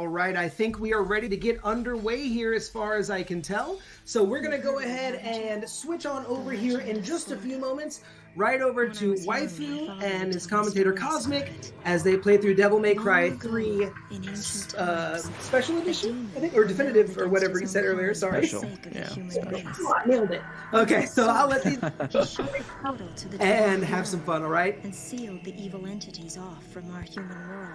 All right, I think we are ready to get underway here as far as I can tell. So we're going to go ahead and switch on over here in just a few moments, right over to Waifu and his commentator Cosmic as they play through Devil May Cry 3 Special Edition, I think, or Definitive, or whatever you said earlier, sorry. Special, yeah. Oh, I nailed it. Okay, so I'll let these and have some fun, all right? And sealed the evil entities off from our human world.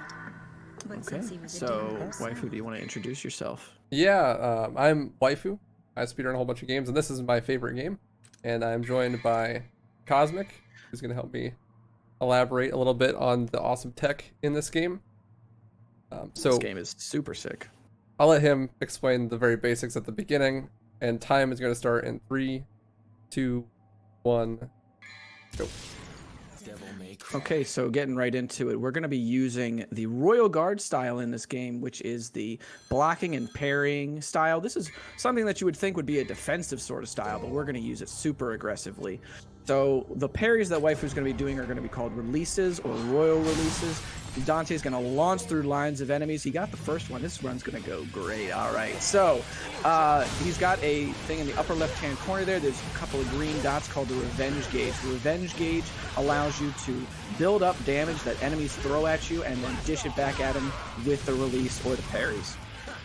But Okay, so Waifu, do you want to introduce yourself? Yeah, I'm Waifu. I speedrun a whole bunch of games, and this is my favorite game. And I'm joined by Cosmic, who's going to help me elaborate a little bit on the awesome tech in this game. This game is super sick. I'll let him explain the very basics at the beginning, and time is going to start in 3, 2, 1, go. Okay, so getting right into it, we're going to be using the Royal Guard style in this game, which is the blocking and parrying style. This is something that you would think would be a defensive sort of style, but we're going to use it super aggressively. So the parries that Waifu's going to be doing are going to be called releases or royal releases. Dante's going to launch through lines of enemies. He got the first one. This run's going to go great. All right. So he's got a thing in the upper left-hand corner there. There's a couple of green dots called the Revenge Gauge. The Revenge Gauge allows you to build up damage that enemies throw at you and then dish it back at them with the release or the parries.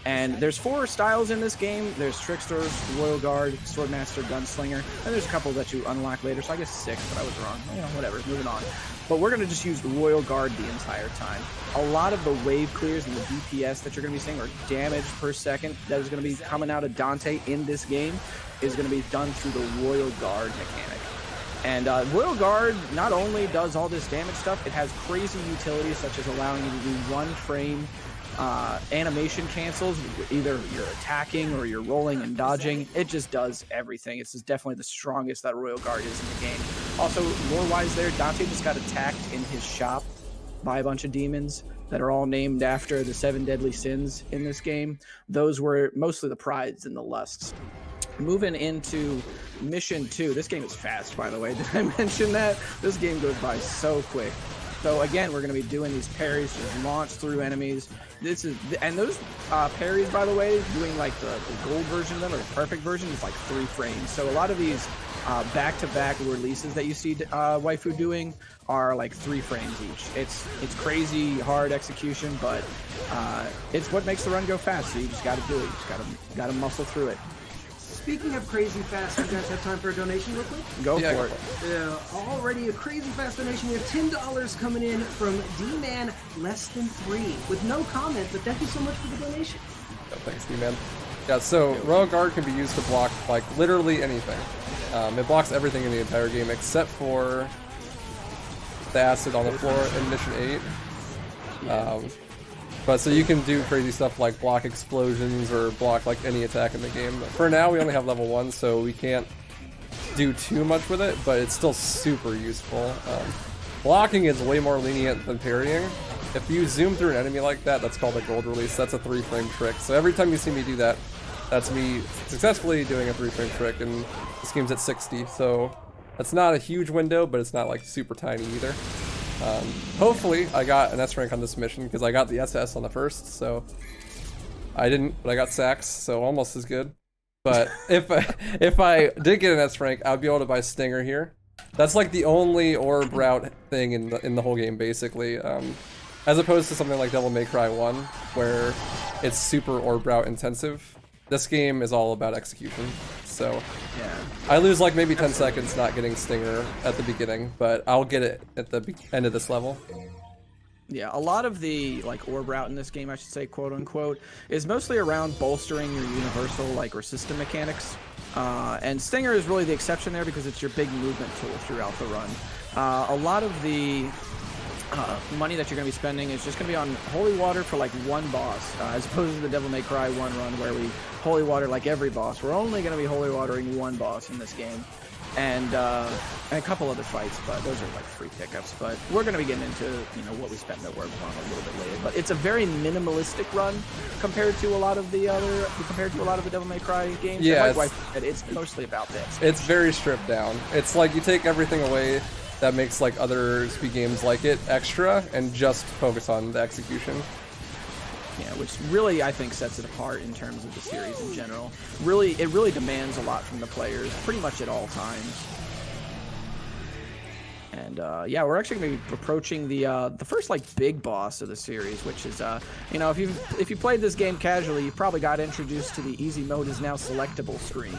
And there's 4 styles in this game. There's Trickster, Royal Guard, Swordmaster, Gunslinger, and there's a couple that you unlock later, so I guess 6, but I was wrong. You know, whatever, moving on. But we're going to just use Royal Guard the entire time. A lot of the wave clears and the DPS that you're going to be seeing, or damage per second, that is going to be coming out of Dante in this game, is going to be done through the Royal Guard mechanic. And Royal Guard not only does all this damage stuff, it has crazy utilities such as allowing you to do 1 frame animation cancels, either you're attacking or you're rolling and dodging. It just does everything. It's definitely the strongest that Royal Guard is in the game. Also, lore-wise there, Dante just got attacked in his shop by a bunch of demons that are all named after the 7 deadly sins in this game. Those were mostly the prides and the lusts. Moving into mission 2. This game is fast, by the way. Did I mention that? This game goes by so quick. So again, we're going to be doing these parries, just launch through enemies. And those parries, by the way, doing like the gold version of them or the perfect version is like 3 frames. So a lot of these back-to-back releases that you see Waifu doing are like 3 frames each. It's crazy hard execution, but it's what makes the run go fast. So you just got to do it. You just got to muscle through it. Speaking of crazy fast, you guys have time for a donation real quick? Go for it. Already a crazy fast donation. We have $10 coming in from D-Man Less Than 3 with no comment, but thank you so much for the donation. Oh, thanks, D-Man. Yeah, so Royal Guard can be used to block like literally anything. It blocks everything in the entire game except for the acid on the floor in Mission 8. But so you can do crazy stuff like block explosions or block like any attack in the game. For now, we only have level 1, so we can't do too much with it, but it's still super useful. Blocking is way more lenient than parrying. If you zoom through an enemy like that, that's called a gold release. That's a 3-frame trick. So every time you see me do that, that's me successfully doing a 3-frame trick, and this game's at 60, so that's not a huge window, but it's not like super tiny either. Hopefully I got an S rank on this mission because I got the SS on the first, so I didn't, but I got Sax, so almost as good. But if I did get an S rank, I'd be able to buy Stinger here. That's like the only orb route thing in the whole game, basically. As opposed to something like Devil May Cry 1, where it's super orb route intensive. This game is all about execution, so yeah. I lose like maybe 10 seconds not getting Stinger at the beginning, but I'll get it at the end of this level. Yeah, a lot of the like orb route in this game, I should say, quote unquote, is mostly around bolstering your universal like or system mechanics. And Stinger is really the exception there because it's your big movement tool throughout the run. A lot of the money that you're going to be spending is just going to be on Holy Water for like 1 boss, as opposed to the Devil May Cry 1 run where we Holy Water like every boss. We're only going to be Holy Watering 1 boss in this game. And a couple other fights, but those are like free pickups. But we're going to be getting into what we spent the orbs on a little bit later. But it's a very minimalistic run compared to a lot of the Devil May Cry games. Yeah, it's mostly about this. It's very stripped down. It's like you take everything away that makes like other speed games like it extra and just focus on the execution. Yeah, which really I think sets it apart in terms of the series in general. It really demands a lot from the players, pretty much at all times. And yeah, we're actually going to be approaching the first like big boss of the series, which is you know, if you played this game casually, you probably got introduced to the easy mode is now selectable screen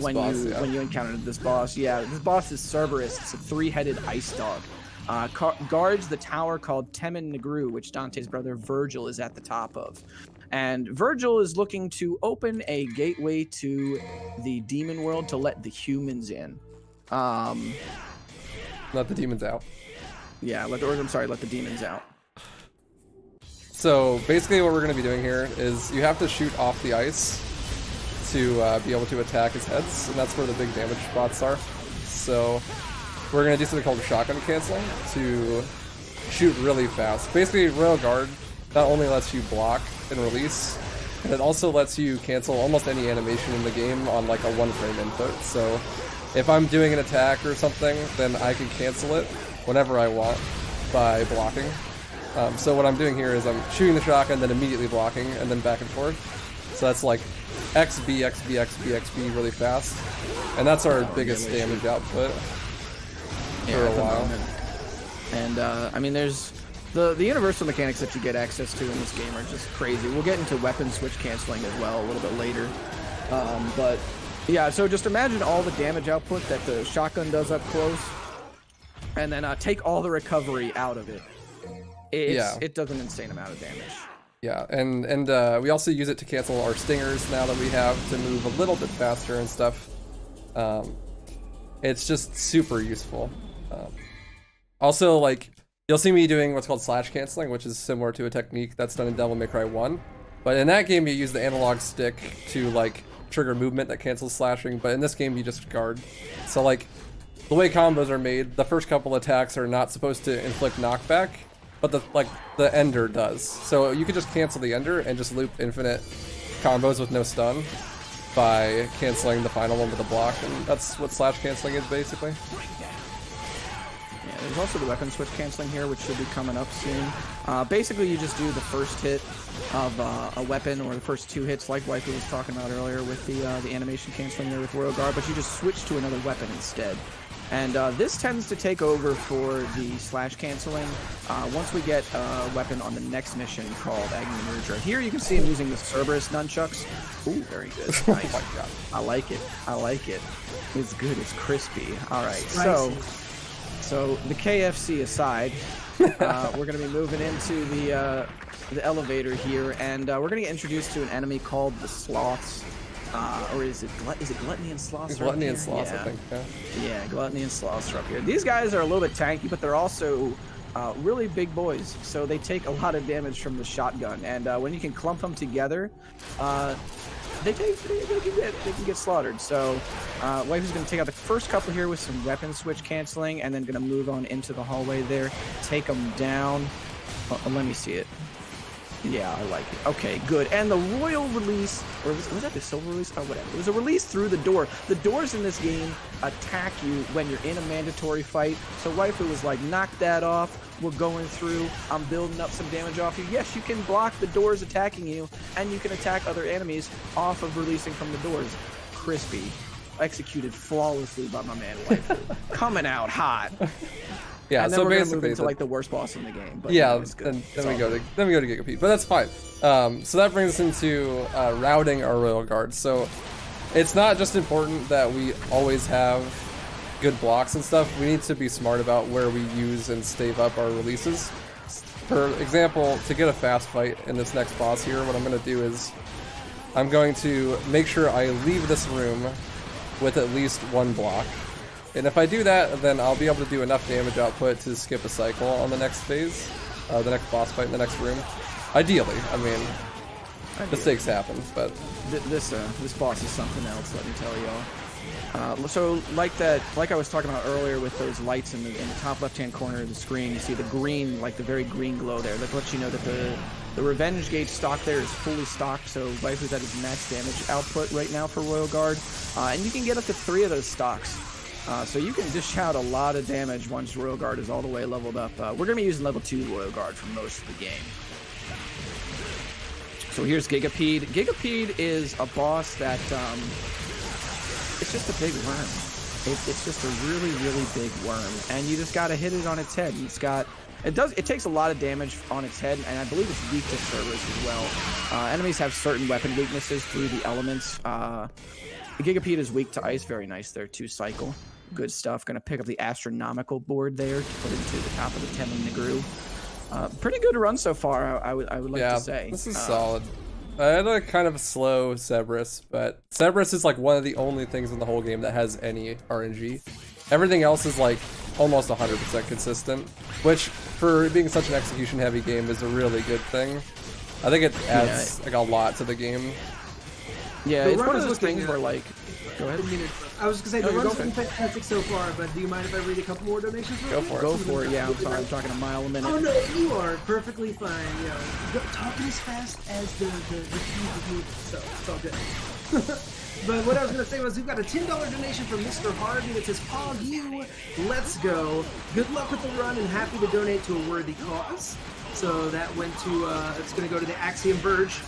when you encountered this boss. Yeah, this boss is Cerberus. It's a 3-headed ice dog. Guards the tower called Temen Negru, which Dante's brother Virgil is at the top of. And Virgil is looking to open a gateway to the demon world to let the humans in. Let the demons out. Yeah, let the demons out. So basically what we're going to be doing here is you have to shoot off the ice to be able to attack his heads, and that's where the big damage spots are. So we're going to do something called shotgun canceling to shoot really fast. Basically, Royal Guard not only lets you block and release, but it also lets you cancel almost any animation in the game on like a 1-frame input. So if I'm doing an attack or something, then I can cancel it whenever I want by blocking. So what I'm doing here is I'm shooting the shotgun, then immediately blocking, and then back and forth. So that's like XB, XB, XB, XB really fast. And that's our biggest damage output for a while. And I mean, there's the universal mechanics that you get access to in this game are just crazy. We'll get into weapon switch canceling as well a little bit later. But yeah, so just imagine all the damage output that the shotgun does up close, and then take all the recovery out of it. It does an insane amount of damage. Yeah, and we also use it to cancel our stingers now that we have to move a little bit faster and stuff. It's just super useful. Also, like, you'll see me doing what's called slash canceling, which is similar to a technique that's done in Devil May Cry 1. But in that game, you use the analog stick to, like, trigger movement that cancels slashing, but in this game, you just guard. So, like, the way combos are made, the first couple attacks are not supposed to inflict knockback, but the ender does. So you can just cancel the ender and just loop infinite combos with no stun by canceling the final one with a block, and that's what slash canceling is basically. Yeah, there's also the weapon switch canceling here, which should be coming up soon. Basically, you just do the first hit of a weapon, or the first 2 hits, like Waifu was talking about earlier with the animation canceling there with Royal Guard, but you just switch to another weapon instead. And this tends to take over for the slash canceling once we get a weapon on the next mission called Agni Murder. Here you can see him using the Cerberus nunchucks. Ooh, very good. Nice. Oh my God. I like it. I like it. It's good. It's crispy. All right. So the KFC aside, we're going to be moving into the elevator here, and we're going to get introduced to an enemy called the Sloths. Or is it Gluttony and Sloths? Gluttony and Sloths, I think. Yeah, Gluttony and Sloths are up here. These guys are a little bit tanky, but they're also really big boys, so they take a lot of damage from the shotgun. And when you can clump them together, they can get slaughtered. So Waifu's going to take out the first couple here with some weapon switch canceling, and then going to move on into the hallway there, take them down. Let me see it. Yeah, I like it. Okay, good. And the royal release, or was that the silver release? Oh, whatever. It was a release through the door. The doors in this game attack you when you're in a mandatory fight. So Waifu was like, knock that off. We're going through. I'm building up some damage off you. Yes, you can block the doors attacking you, and you can attack other enemies off of releasing from the doors. Crispy. Executed flawlessly by my man Waifu. Coming out hot. Yeah, and then so we're basically move into like the worst boss in the game. But yeah, then we go to Gigapete, but that's fine. So that brings us into routing our Royal Guard. So it's not just important that we always have good blocks and stuff. We need to be smart about where we use and stave up our releases. For example, to get a fast fight in this next boss here, what I'm going to do is I'm going to make sure I leave this room with at least 1 block. And if I do that, then I'll be able to do enough damage output to skip a cycle on the next phase, the next boss fight in the next room. Ideally, I mean, mistakes happen, but this boss is something else. Let me tell y'all. So like I was talking about earlier with those lights in the top left-hand corner of the screen, you see the green, like the very green glow there. That lets you know that the revenge gauge stock there is fully stocked. So Waifu's at his max damage output right now for Royal Guard, and you can get up to 3 of those stocks. So you can dish out a lot of damage once Royal Guard is all the way leveled up. We're going to be using level 2 Royal Guard for most of the game. So here's Gigapede. Gigapede is a boss that it's just a big worm. It's just a really, really big worm, and you just gotta hit it on its head. It takes a lot of damage on its head, and I believe it's weak to servers as well. Enemies have certain weapon weaknesses through the elements. Gigapede is weak to ice. Very nice there, 2 cycle. Good stuff. Gonna pick up the astronomical board there to put into the top of the Tenley Negru. Pretty good run so far, I would like to say. This is solid. I had a kind of slow Cerberus, but Cerberus is like one of the only things in the whole game that has any RNG. Everything else is like almost 100% consistent, which for being such an execution heavy game is a really good thing. I think it adds like a lot to the game. Yeah, it's one of those things where like, go ahead. I was gonna say, the run's been fantastic so far, but do you mind if I read a couple more donations? Go for it. Yeah, I'm sorry, I'm talking a mile a minute. Oh no, you are perfectly fine. Yeah, talking as fast as the keys is moving, so it's all good. But what I was gonna say was, we've got a $10 donation from Mr. Harvey that says, "Paws, you, let's go. Good luck with the run, and happy to donate to a worthy cause." So that went to, it's going to go to the Axiom Verge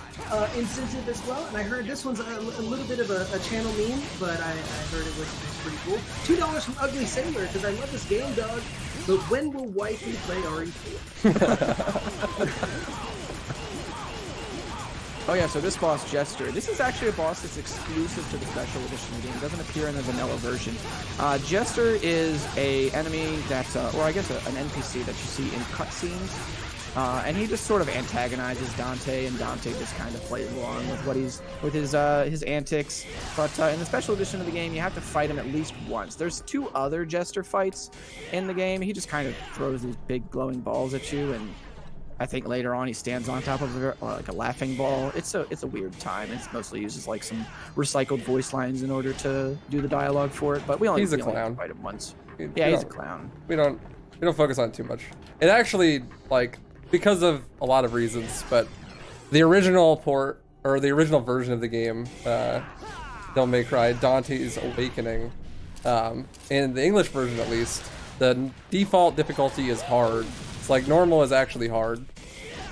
incentive as well. And I heard this one's a little bit of a channel meme, but I heard it was pretty cool. $2 from Ugly Sailor, because I love this game, dog. But when will wifey play RE4? Oh yeah, so this boss, Jester. This is actually a boss that's exclusive to the special edition of the game. It doesn't appear in the vanilla version. Jester is a enemy that's, or I guess an NPC that you see in cutscenes. And he just sort of antagonizes Dante, and Dante just kind of plays along with his antics. But in the special edition of the game, you have to fight him at least once. There's 2 other Jester fights in the game. He just kind of throws these big glowing balls at you, and I think later on he stands on top of like a laughing ball. It's a weird time. It's mostly uses like some recycled voice lines in order to do the dialogue for it. But we only he's a clown. Fight him once. Yeah, he's a clown. We don't focus on it too much. It actually, like, because of a lot of reasons, but the original port, or the original version of the game, Devil May Cry, Dante's Awakening, in the English version at least, the default difficulty is hard. It's like normal is actually hard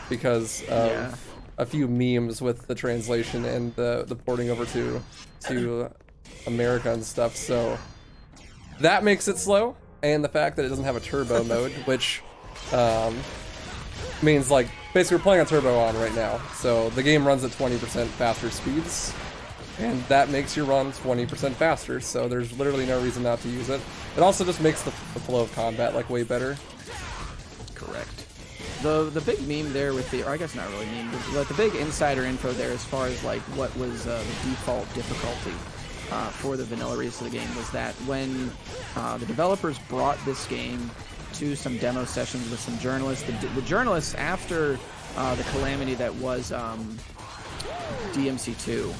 because of a few memes with the translation and the porting over to America and stuff. So that makes it slow, and the fact that it doesn't have a turbo mode, which means like basically we're playing on turbo on right now, so the game runs at 20% faster speeds, and that makes your run 20% faster, so there's literally no reason not to use it. It also just makes the flow of combat like way better. Correct. The big meme there with the, or I guess not really meme, but the big insider info there as far as like what was the default difficulty for the vanilla release of the game was that when the developers brought this game to some demo sessions with some journalists, the journalists, after the calamity that was DMC2,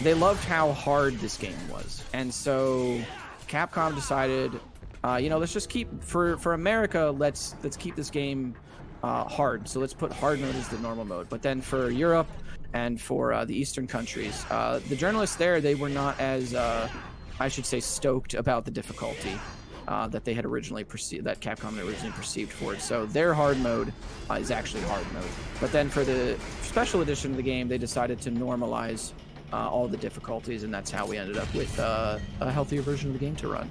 they loved how hard this game was, and so Capcom decided, let's just keep for America, let's keep this game hard. So let's put hard mode as the normal mode. But then for Europe and for the Eastern countries, the journalists there, they were not as I should say stoked about the difficulty that they had originally perceived, that Capcom had originally perceived for it. So their hard mode is actually hard mode. But then for the special edition of the game, they decided to normalize all the difficulties, and that's how we ended up with a healthier version of the game to run.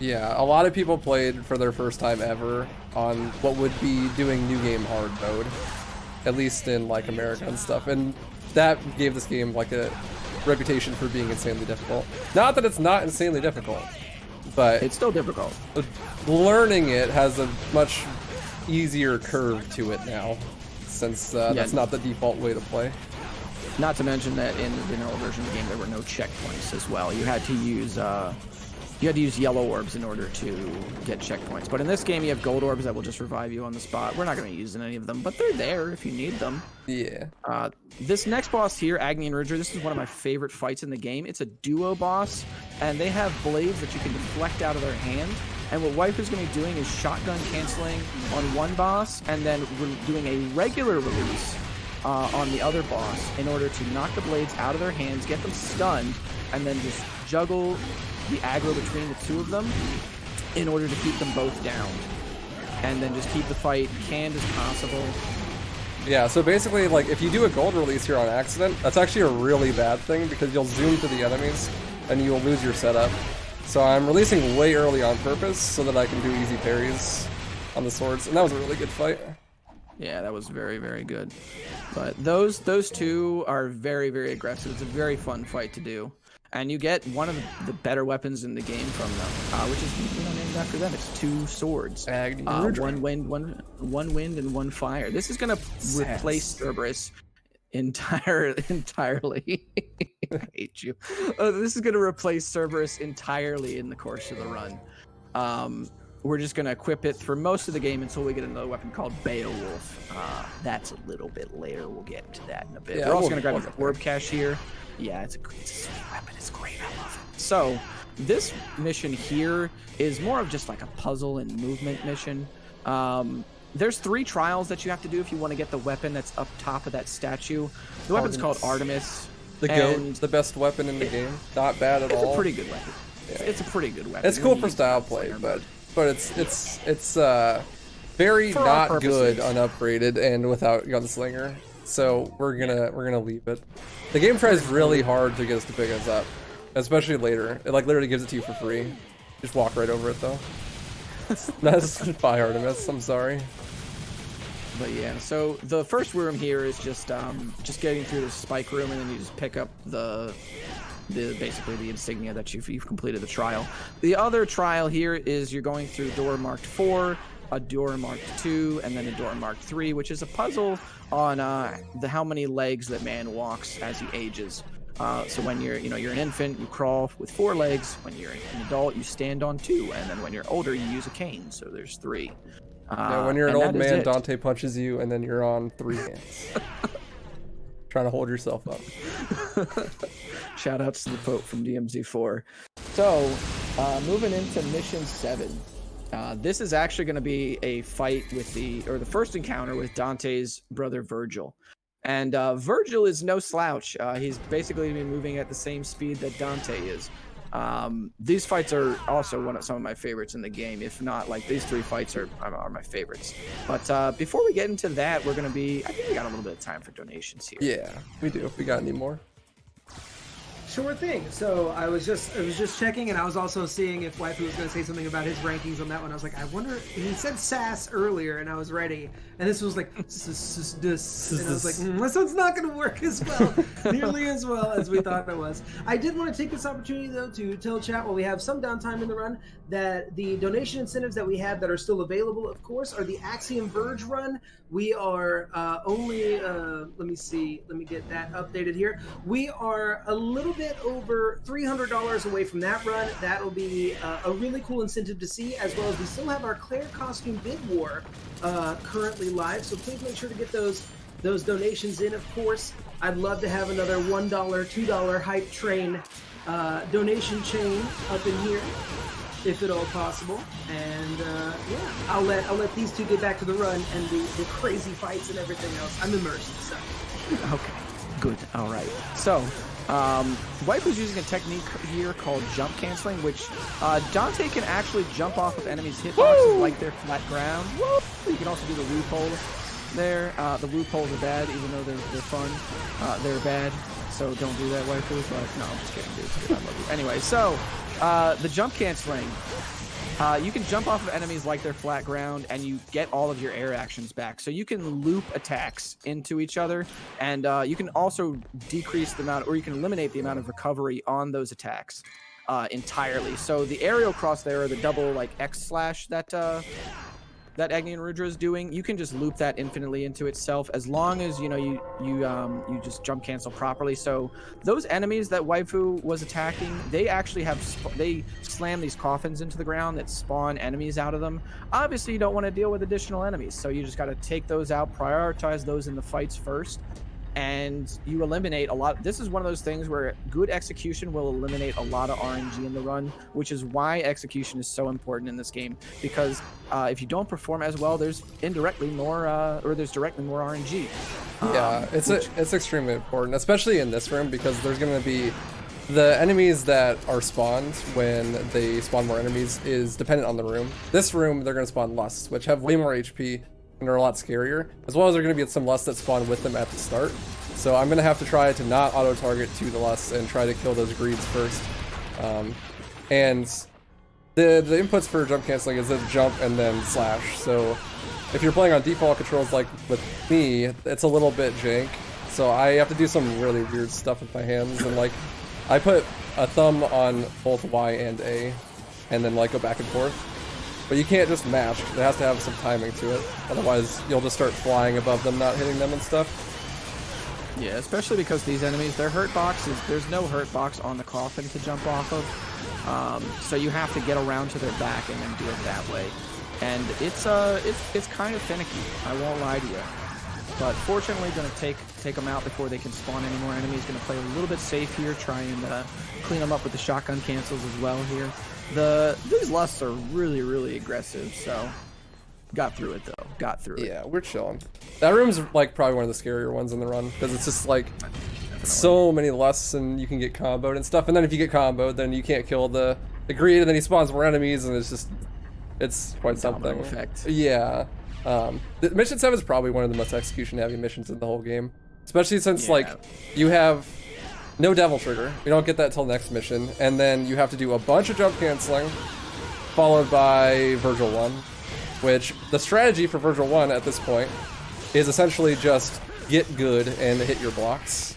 Yeah, a lot of people played for their first time ever on what would be doing new game hard mode, at least in like America and stuff, and that gave this game like a reputation for being insanely difficult. Not that it's not insanely difficult, but it's still difficult. Learning it has a much easier curve to it now, since that's not the default way to play. Not to mention that in the vanilla version of the game, there were no checkpoints as well. You had to use yellow orbs in order to get checkpoints. But in this game, you have gold orbs that will just revive you on the spot. We're not going to be using any of them, but they're there if you need them. Yeah. This next boss here, Agni and Ridger, this is one of my favorite fights in the game. It's a duo boss, and they have blades that you can deflect out of their hand. And what Waifu's going to be doing is shotgun canceling on one boss, and then doing a regular release on the other boss in order to knock the blades out of their hands, get them stunned, and then just juggle the aggro between the two of them in order to keep them both down, and then just keep the fight canned as possible. Yeah, so basically, like, if you do a gold release here on accident, that's actually a really bad thing because you'll zoom to the enemies and you'll lose your setup. So I'm releasing way early on purpose so that I can do easy parries on the swords, and that was a really good fight. Yeah, that was very, very good. But those two are very, very aggressive. It's a very fun fight to do. And you get one of the better weapons in the game from them, which is named after them. It's 2 swords. One wind and 1 fire. This is going to replace Cerberus entirely. I hate you. This is going to replace Cerberus entirely in the course of the run. We're just going to equip it for most of the game until we get another weapon called Beowulf. That's a little bit later. We'll get into that in a bit. We're also going to grab an orb cache here. Yeah, it's a sweet weapon. It's great. I love it. So this mission here is more of just like a puzzle and movement mission. There's 3 trials that you have to do if you want to get the weapon that's up top of that statue. The weapon's called Artemis. The goat, the best weapon in the game. Not bad at all. It's a pretty good weapon. Yeah. It's a pretty good weapon. It's cool for style play, but it's very not good unupgraded and without gunslinger. So we're gonna leave it. The game tries really hard to get us to pick us up, especially later. It like literally gives it to you for free. Just walk right over it though. That's by Artemis. I'm sorry. But yeah, so the first room here is just getting through the spike room, and then you just pick up the basically the insignia that you've completed the trial. The other trial here is you're going through door marked 4, a door marked 2, and then a door marked 3, which is a puzzle on how many legs that man walks as he ages. So when you're an infant, you crawl with 4 legs. When you're an adult, you stand on 2, and then when you're older, you use a cane. So there's 3. Yeah, when you're an old man, Dante punches you, and then you're on 3 hands. Trying to hold yourself up. Shout outs to the Pope from DMZ4. So, moving into mission 7. This is actually going to be a fight with the first encounter with Dante's brother Virgil. And Virgil is no slouch. He's basically been moving at the same speed that Dante is. These fights are also some of my favorites in the game. If not, like, these 3 fights are my favorites. But before we get into that, I think we got a little bit of time for donations here. Yeah, we do. If we got any more. Sure thing. So I was just checking, and I was also seeing if Waifu was going to say something about his rankings on that one. I was like, I wonder. He said sass earlier, and I was ready, and this was like this, and I was like, this one's not going to work as well, nearly as well as we thought it was. I did want to take this opportunity though to tell chat while we have some downtime in the run that the donation incentives that we have that are still available, of course, are the Axiom Verge run. We are only let me get that updated here. We are a little bit over $300 away from that run. That'll be a really cool incentive to see, as well as we still have our Claire costume bid war currently live. So please make sure to get those donations in. Of course, I'd love to have another $1, $2 hype train donation chain up in here, if at all possible. And yeah, I'll let these 2 get back to the run and the crazy fights and everything else. I'm immersed. So. Okay, good. All right. So, Waifu's using a technique here called jump canceling, which Dante can actually jump off of enemies' hitboxes like they're flat ground. Woo! You can also do the loopholes there. The loopholes are bad, even though they're fun. They're bad, so don't do that, Waifu. But no, I'm just kidding, dude. I love you. Anyway, so the jump canceling. You can jump off of enemies like they're flat ground, and you get all of your air actions back. So you can loop attacks into each other, and you can also decrease the amount, or you can eliminate the amount of recovery on those attacks entirely. So the aerial cross there, or the double like X slash that Agni and Rudra is doing, you can just loop that infinitely into itself as long as you just jump cancel properly. So those enemies that Waifu was attacking, they actually they slam these coffins into the ground that spawn enemies out of them. Obviously, you don't want to deal with additional enemies, so you just got to take those out, prioritize those in the fights first, and you eliminate a lot. This is one of those things where good execution will eliminate a lot of RNG in the run, which is why execution is so important in this game, because if you don't perform as well, there's indirectly more there's directly more RNG. Yeah, it's extremely important, especially in this room, because there's going to be the enemies that are spawned when they spawn more enemies is dependent on the room. This room, they're going to spawn lusts, which have way more HP, and are a lot scarier, as well as there are going to be some lusts that spawn with them at the start. So I'm going to have to try to not auto-target to the lusts and try to kill those greeds first. And the inputs for jump canceling is a jump and then slash. So if you're playing on default controls like with me, it's a little bit jank. So I have to do some really weird stuff with my hands, and like I put a thumb on both Y and A, and then like go back and forth. But you can't just mash. It has to have some timing to it. Otherwise, you'll just start flying above them, not hitting them and stuff. Yeah, especially because these enemies, their hurt box is, there's no hurt box on the coffin to jump off of. So you have to get around to their back and then do it that way. And it's kind of finicky, I won't lie to you. But fortunately, going to take them out before they can spawn any more enemies. Going to play a little bit safe here, try and clean them up with the shotgun cancels as well here. These lusts are really aggressive, so got through it though. Got through it. Yeah, we're chilling. That room's like probably one of the scarier ones in the run, because it's just like so many lusts and you can get comboed and stuff. And then if you get comboed, then you can't kill the greed, and then he spawns more enemies, and it's quite something. Effect. Yeah. The mission 7 is probably one of the most execution heavy missions in the whole game, especially since like you have no devil trigger. We don't get that till next mission, and then you have to do a bunch of jump canceling, followed by Virgil 1, which the strategy for Virgil 1 at this point is essentially just get good and hit your blocks.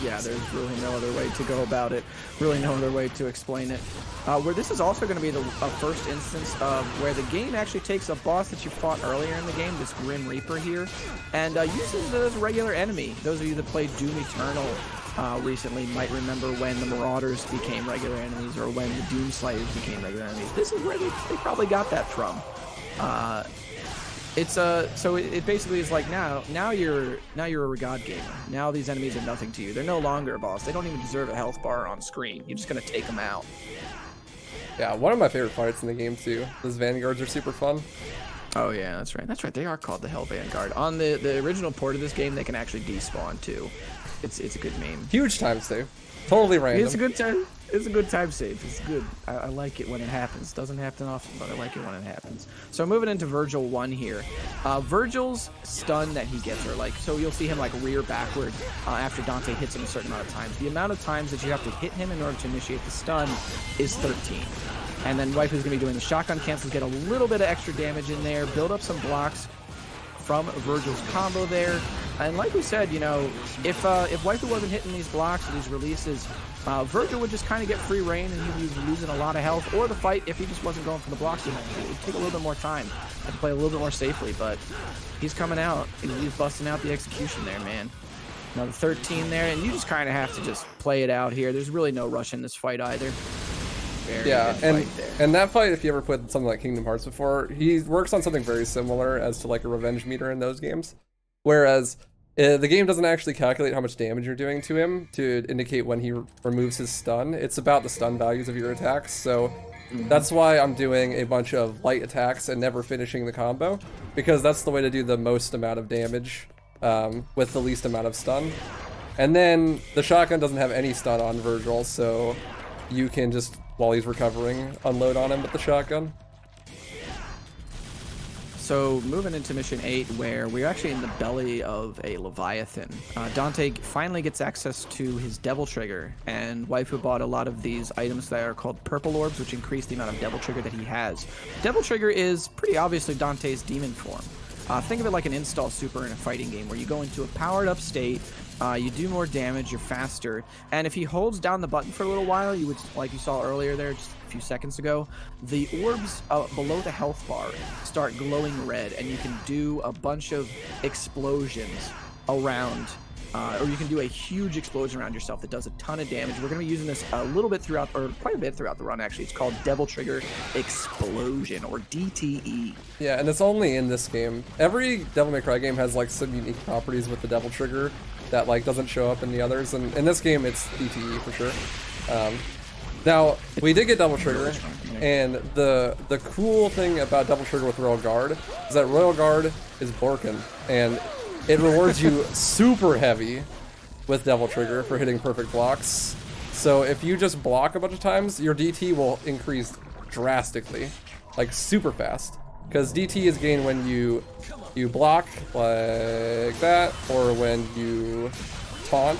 Yeah, there's really no other way to go about it. Really no other way to explain it. Where this is also going to be the first instance of where the game actually takes a boss that you fought earlier in the game, this Grim Reaper here, and uses it as a regular enemy. Those of you that played Doom Eternal recently might remember when the Marauders became regular enemies, or when the Doom Slayers became regular enemies. This is where they probably got that from. So it basically is like now you're a God gamer. Now these enemies are nothing to you. They're no longer a boss. They don't even deserve a health bar on screen. You're just gonna take them out. Yeah, one of my favorite fights in the game too. Those Vanguards are super fun. Oh yeah, that's right. That's right. They are called the Hell Vanguard. On the original port of this game, they can actually despawn too. It's a good meme. Huge time save. Totally random. It's a good time. It's a good time save. It's good. I like it when it happens. Doesn't happen often, but I like it when it happens. So moving into Virgil 1 here. Virgil's stun that he gets, or like, so you'll see him like rear backward after Dante hits him a certain amount of times. The amount of times that you have to hit him in order to initiate the stun is 13. And then Waifu's going to be doing the shotgun cancels, get a little bit of extra damage in there, build up some blocks from Virgil's combo there. And like we said, you know, if Waifu wasn't hitting these blocks or these releases, Virgil would just kind of get free reign, and he'd be losing a lot of health. Or the fight, if he just wasn't going for the blocks, it would take a little bit more time. Have to play a little bit more safely, but he's coming out. He's busting out the execution there, man. Another 13 there, and you just kind of have to just play it out here. There's really no rush in this fight either. Yeah, and that fight, if you ever played something like Kingdom Hearts before, he works on something very similar as to like a revenge meter in those games. Whereas the game doesn't actually calculate how much damage you're doing to him to indicate when he removes his stun. It's about the stun values of your attacks. So that's why I'm doing a bunch of light attacks and never finishing the combo, because that's the way to do the most amount of damage with the least amount of stun. And then the shotgun doesn't have any stun on Virgil, so you can just, while he's recovering, unload on him with the shotgun. So moving into mission 8, where we're actually in the belly of a Leviathan. Dante finally gets access to his Devil Trigger, and Waifu bought a lot of these items that are called Purple Orbs, which increase the amount of Devil Trigger that he has. Devil Trigger is pretty obviously Dante's demon form. Think of it like an install super in a fighting game, where you go into a powered up state, you do more damage, you're faster, and if he holds down the button for a little while, you would, like you saw earlier there just a few seconds ago, the orbs below the health bar start glowing red, and you can do a bunch of explosions around, or you can do a huge explosion around yourself that does a ton of damage. We're going to be using this a little bit throughout, or quite a bit throughout the run actually. It's called Devil Trigger Explosion, or DTE. Yeah, and it's only in this game. Every Devil May Cry game has like some unique properties with the Devil Trigger that like doesn't show up in the others, and in this game it's DTE for sure. Now we did get Devil Trigger, and the cool thing about Devil Trigger with Royal Guard is that Royal Guard is Borkin, and it rewards you super heavy with Devil Trigger for hitting perfect blocks. So if you just block a bunch of times, your DT will increase drastically, like super fast. because DT is gained when you block like that, or when you taunt.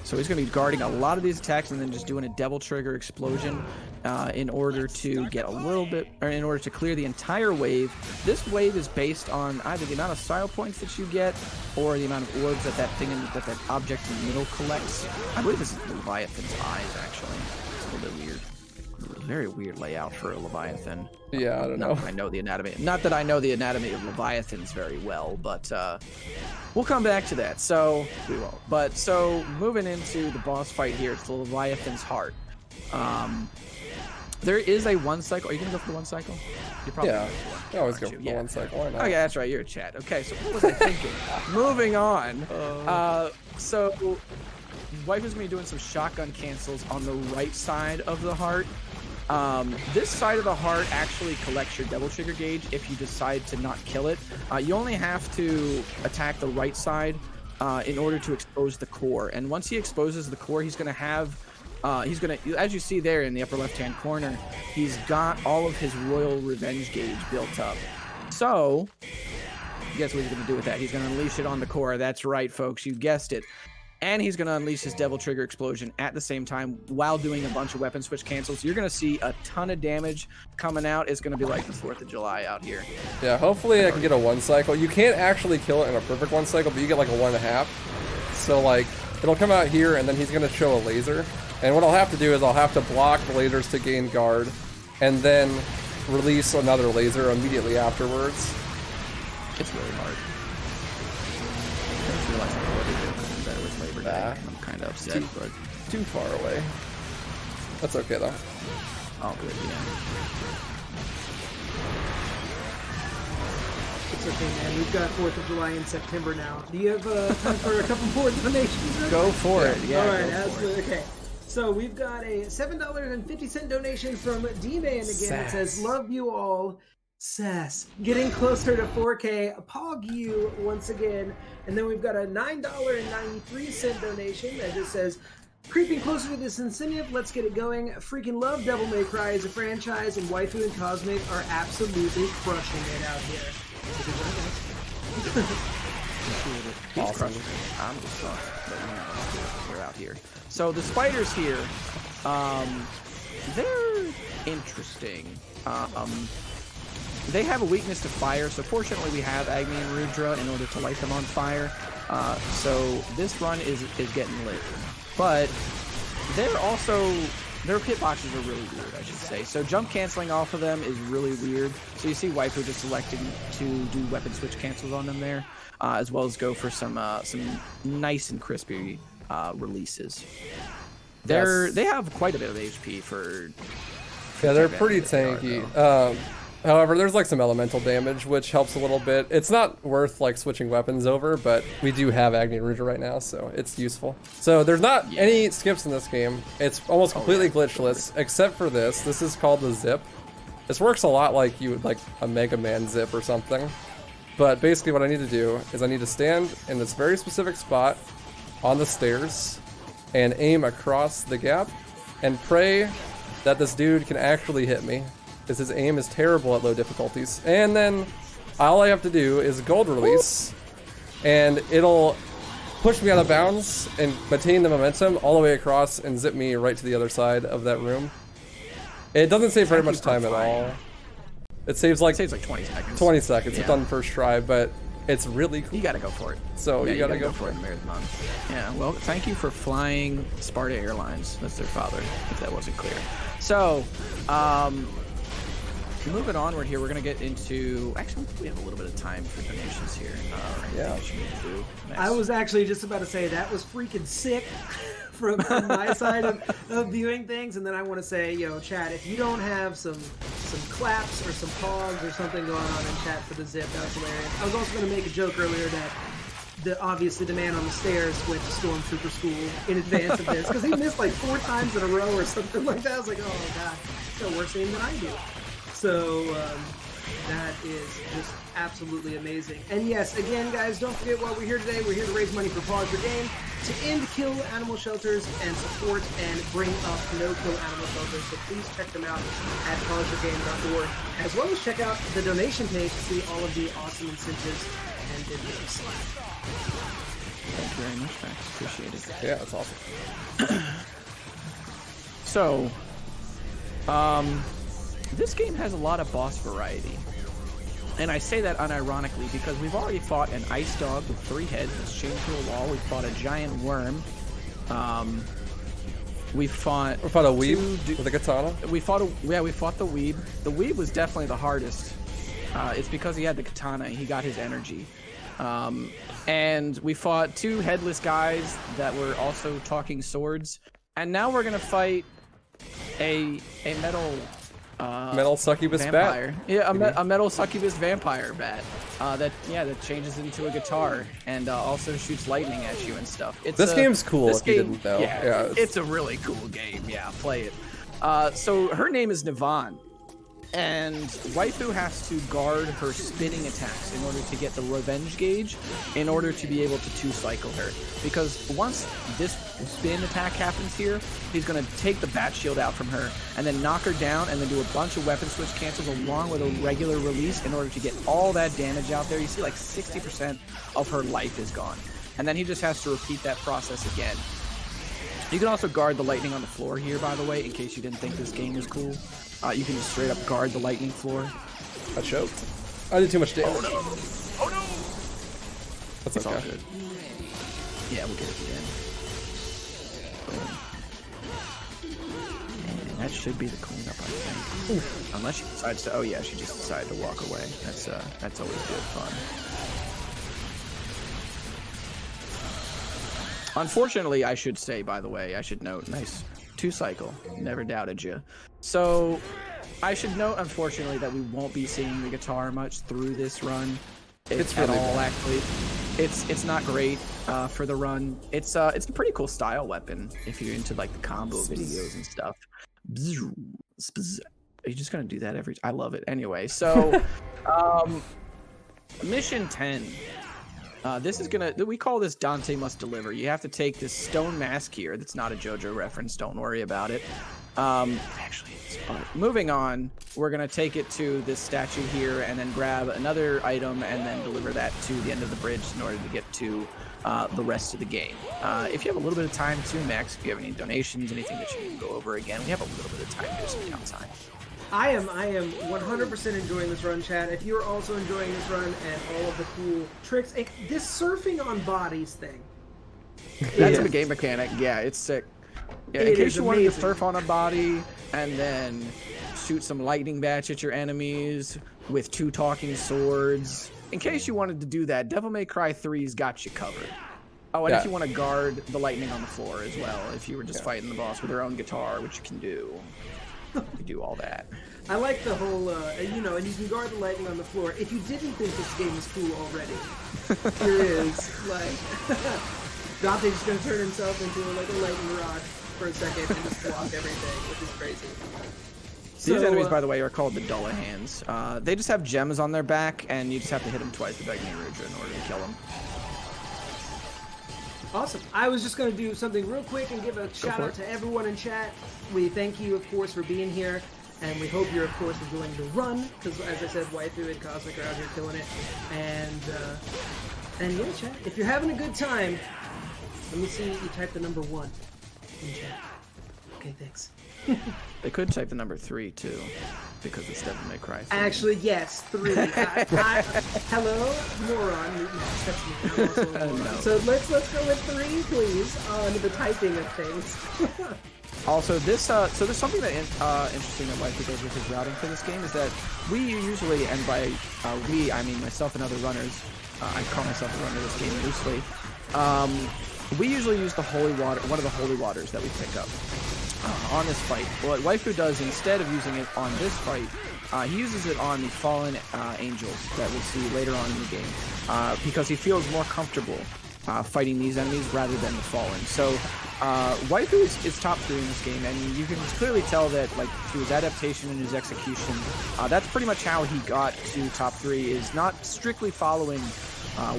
So he's going to be guarding a lot of these attacks and then just doing a Devil Trigger explosion in order to get a little bit, or in order to clear the entire wave. This wave is based on either the amount of style points that you get or the amount of orbs that that object in the middle collects. I believe this is Leviathan's eyes, actually. It's a little bit weird. Very weird layout for a Leviathan. Yeah, I don't know. I know the anatomy. Not that I know the anatomy of Leviathans very well, but we'll come back to that. So we won't. But so moving into the boss fight here, it's the Leviathan's heart. There is a 1 cycle. Are you gonna go for the 1 cycle? You probably I always go for the 1 cycle. Why not? Okay, that's right. You're a chat. Okay, so what was I thinking? Moving on. So Waifu's gonna be doing some shotgun cancels on the right side of the heart. This side of the heart actually collects your Devil Trigger gauge if you decide to not kill it. You only have to attack the right side in order to expose the core. And once he exposes the core, he's going to have, as you see there in the upper left-hand corner, he's got all of his Royal Revenge gauge built up. So, guess what he's going to do with that? He's going to unleash it on the core. That's right, folks. You guessed it. And he's going to unleash his Devil Trigger explosion at the same time while doing a bunch of weapon switch cancels. You're going to see a ton of damage coming out. It's going to be like the 4th of July out here. Yeah, hopefully I can get a 1 cycle. You can't actually kill it in a perfect 1 cycle, but you get like a 1.5. So like, it'll come out here and then he's going to show a laser. And what I'll have to do is I'll have to block the lasers to gain guard and then release another laser immediately afterwards. It's really hard. I just realized I already did better with Labor Day. I'm kind of upset, but too far away. That's okay though. Oh, good, yeah. It's okay, man. We've got 4th of July in September now. Do you have time for a couple more donations? Go for it. Yeah. All right, absolutely. Okay. So we've got a $7.50 donation from D-Man again. It says, "Love you all. Sass. Getting closer to 4K. Pog you once again." And then we've got a $9.93 donation that just says, "Creeping closer to this incentive. Let's get it going. Freaking love Devil May Cry as a franchise, and Waifu and Cosmic are absolutely crushing it out here." He's crushing it. I'm just sorry, but you know, we're out here. So the spiders here, they're interesting. They have a weakness to fire, so fortunately we have Agni and Rudra in order to light them on fire. So this run is getting lit. But their hitboxes are really weird, I should say. So jump canceling off of them is really weird. So you see Waifu just electing to do weapon switch cancels on them there, as well as go for some nice and crispy releases. They have quite a bit of HP for. Yeah, they're pretty tanky. However, there's like some elemental damage, which helps a little bit. It's not worth like switching weapons over, but we do have Agni and Rudra right now, so it's useful. So there's not any skips in this game. It's almost completely glitchless, except for this. This is called the zip. This works a lot like you would like a Mega Man zip or something. But basically what I need to do is I need to stand in this very specific spot on the stairs and aim across the gap and pray that this dude can actually hit me, because his aim is terrible at low difficulties. And then all I have to do is gold release, and it'll push me out of bounds and maintain the momentum all the way across and zip me right to the other side of that room. It doesn't save very much time at all. It saves like 20 seconds. 20 seconds. It's on first try, but it's really cool. You gotta go for it. So you gotta go for it. Marathon. Yeah, well, thank you for flying Sparta Airlines. That's their father, if that wasn't clear. So, moving onward here, we're going to get into... Actually, we have a little bit of time for donations here. I was actually just about to say that was freaking sick from my side of viewing things. And then I want to say, yo, chat, if you don't have some claps or some paws or something going on in chat for the zip, that was hilarious. I was also going to make a joke earlier that obviously the man on the stairs went to Stormtrooper school in advance of this, because he missed like 4 times in a row or something like that. I was like, oh, God, it's a worse aim than I do. So, That is just absolutely amazing. And yes, again, guys, don't forget why we're here today. We're here to raise money for Paws for Game, to end kill animal shelters and support and bring up no-kill animal shelters. So please check them out at pawsforgame.org, as well as check out the donation page to see all of the awesome incentives and videos. Thank you very much, Max. Appreciate it. Yeah, that's awesome. So, this game has a lot of boss variety. And I say that unironically because we've already fought an ice dog with 3 heads that's chained to a wall. We fought a giant worm. We fought a weeb with a katana. We fought the weeb. The weeb was definitely the hardest. It's because he had the katana. He got his energy. And we fought 2 headless guys that were also talking swords. And now we're gonna fight a metal succubus vampire. bat. Yeah, a metal succubus vampire bat. That changes into a guitar and also shoots lightning at you and stuff. This game's cool. If you didn't know, yeah, it's a really cool game. Yeah, play it. So her name is Nivan, and Waifu has to guard her spinning attacks in order to get the revenge gauge, in order to be able to 2-cycle her. Because once this spin attack happens here, he's going to take the bat shield out from her and then knock her down and then do a bunch of weapon switch cancels along with a regular release in order to get all that damage out there. You see like 60% of her life is gone. And then he just has to repeat that process again. You can also guard the lightning on the floor here, by the way, in case you didn't think this game was cool. You can just straight up guard the lightning floor. I choked. I did too much damage. Oh no! Oh no! That's it's okay. all good. Yeah, we'll get it again. And that should be the cleanup, I think. Oof. Unless she decides to. Oh yeah, she just decided to walk away. That's always good fun. Unfortunately, I should say, by the way, I should note, nice 2-cycle. Never doubted you. So, I should note, unfortunately, that we won't be seeing the guitar much through this run. It's really all, actually. It's not great for the run. It's a pretty cool style weapon if you're into like the combo videos and stuff. Are you just gonna do that every? I love it. Anyway, so mission 10. This is we call this Dante Must Deliver. You have to take this stone mask here. That's not a JoJo reference. Don't worry about it. Actually, moving on, we're gonna take it to this statue here and then grab another item and then deliver that to the end of the bridge in order to get to the rest of the game. If you have a little bit of time too, Max, if you have any donations, anything that you need to go over again, we have a little bit of time. There's some downtime. I am 100% enjoying this run, Chad. If you're also enjoying this run and all of the cool tricks, this surfing on bodies thing. That's a game mechanic. Yeah, it's sick. Yeah, in case you wanted to surf on a body and then shoot some lightning bats at your enemies with 2 talking swords. In case you wanted to do that, Devil May Cry 3's got you covered. Oh, and if you want to guard the lightning on the floor as well, if you were just fighting the boss with your own guitar, which you can do. You can do all that. I like the whole, and you can guard the lightning on the floor. If you didn't think this game was cool already, here is, like, Dante's just going to turn himself into, like, a lightning rod for a second and just block everything, which is crazy. These enemies, by the way, are called the Dullahans. They just have gems on their back, and you just have to hit them twice with Agni Rudra in order to kill them. Awesome. I was just going to do something real quick and give a shout out to everyone in chat. We thank you, of course, for being here, and we hope you're, of course, enjoying the run, because, as I said, Waifu and Cosmic are out here killing it. And yeah, chat, if you're having a good time, let me see you type the number 1 in chat. Okay, thanks. They could type the number 3 too, because it's Devil May Cry 3. Actually, yes, 3. Hello, moron. That's me. I'm also a moron. No. So let's go with 3, please, on the typing of things. Also, this so there's something that interesting that Waifu does with his routing for this game is that we usually, and by we I mean myself and other runners, I call myself a runner of this game loosely. We usually use the holy water, one of the holy waters that we pick up on this fight. What Waifu does, instead of using it on this fight, he uses it on the fallen angels that we'll see later on in the game, because he feels more comfortable fighting these enemies rather than the Fallen. So Waifu is top 3 in this game, and you can clearly tell that, like, through his adaptation and his execution, that's pretty much how he got to top 3, is not strictly following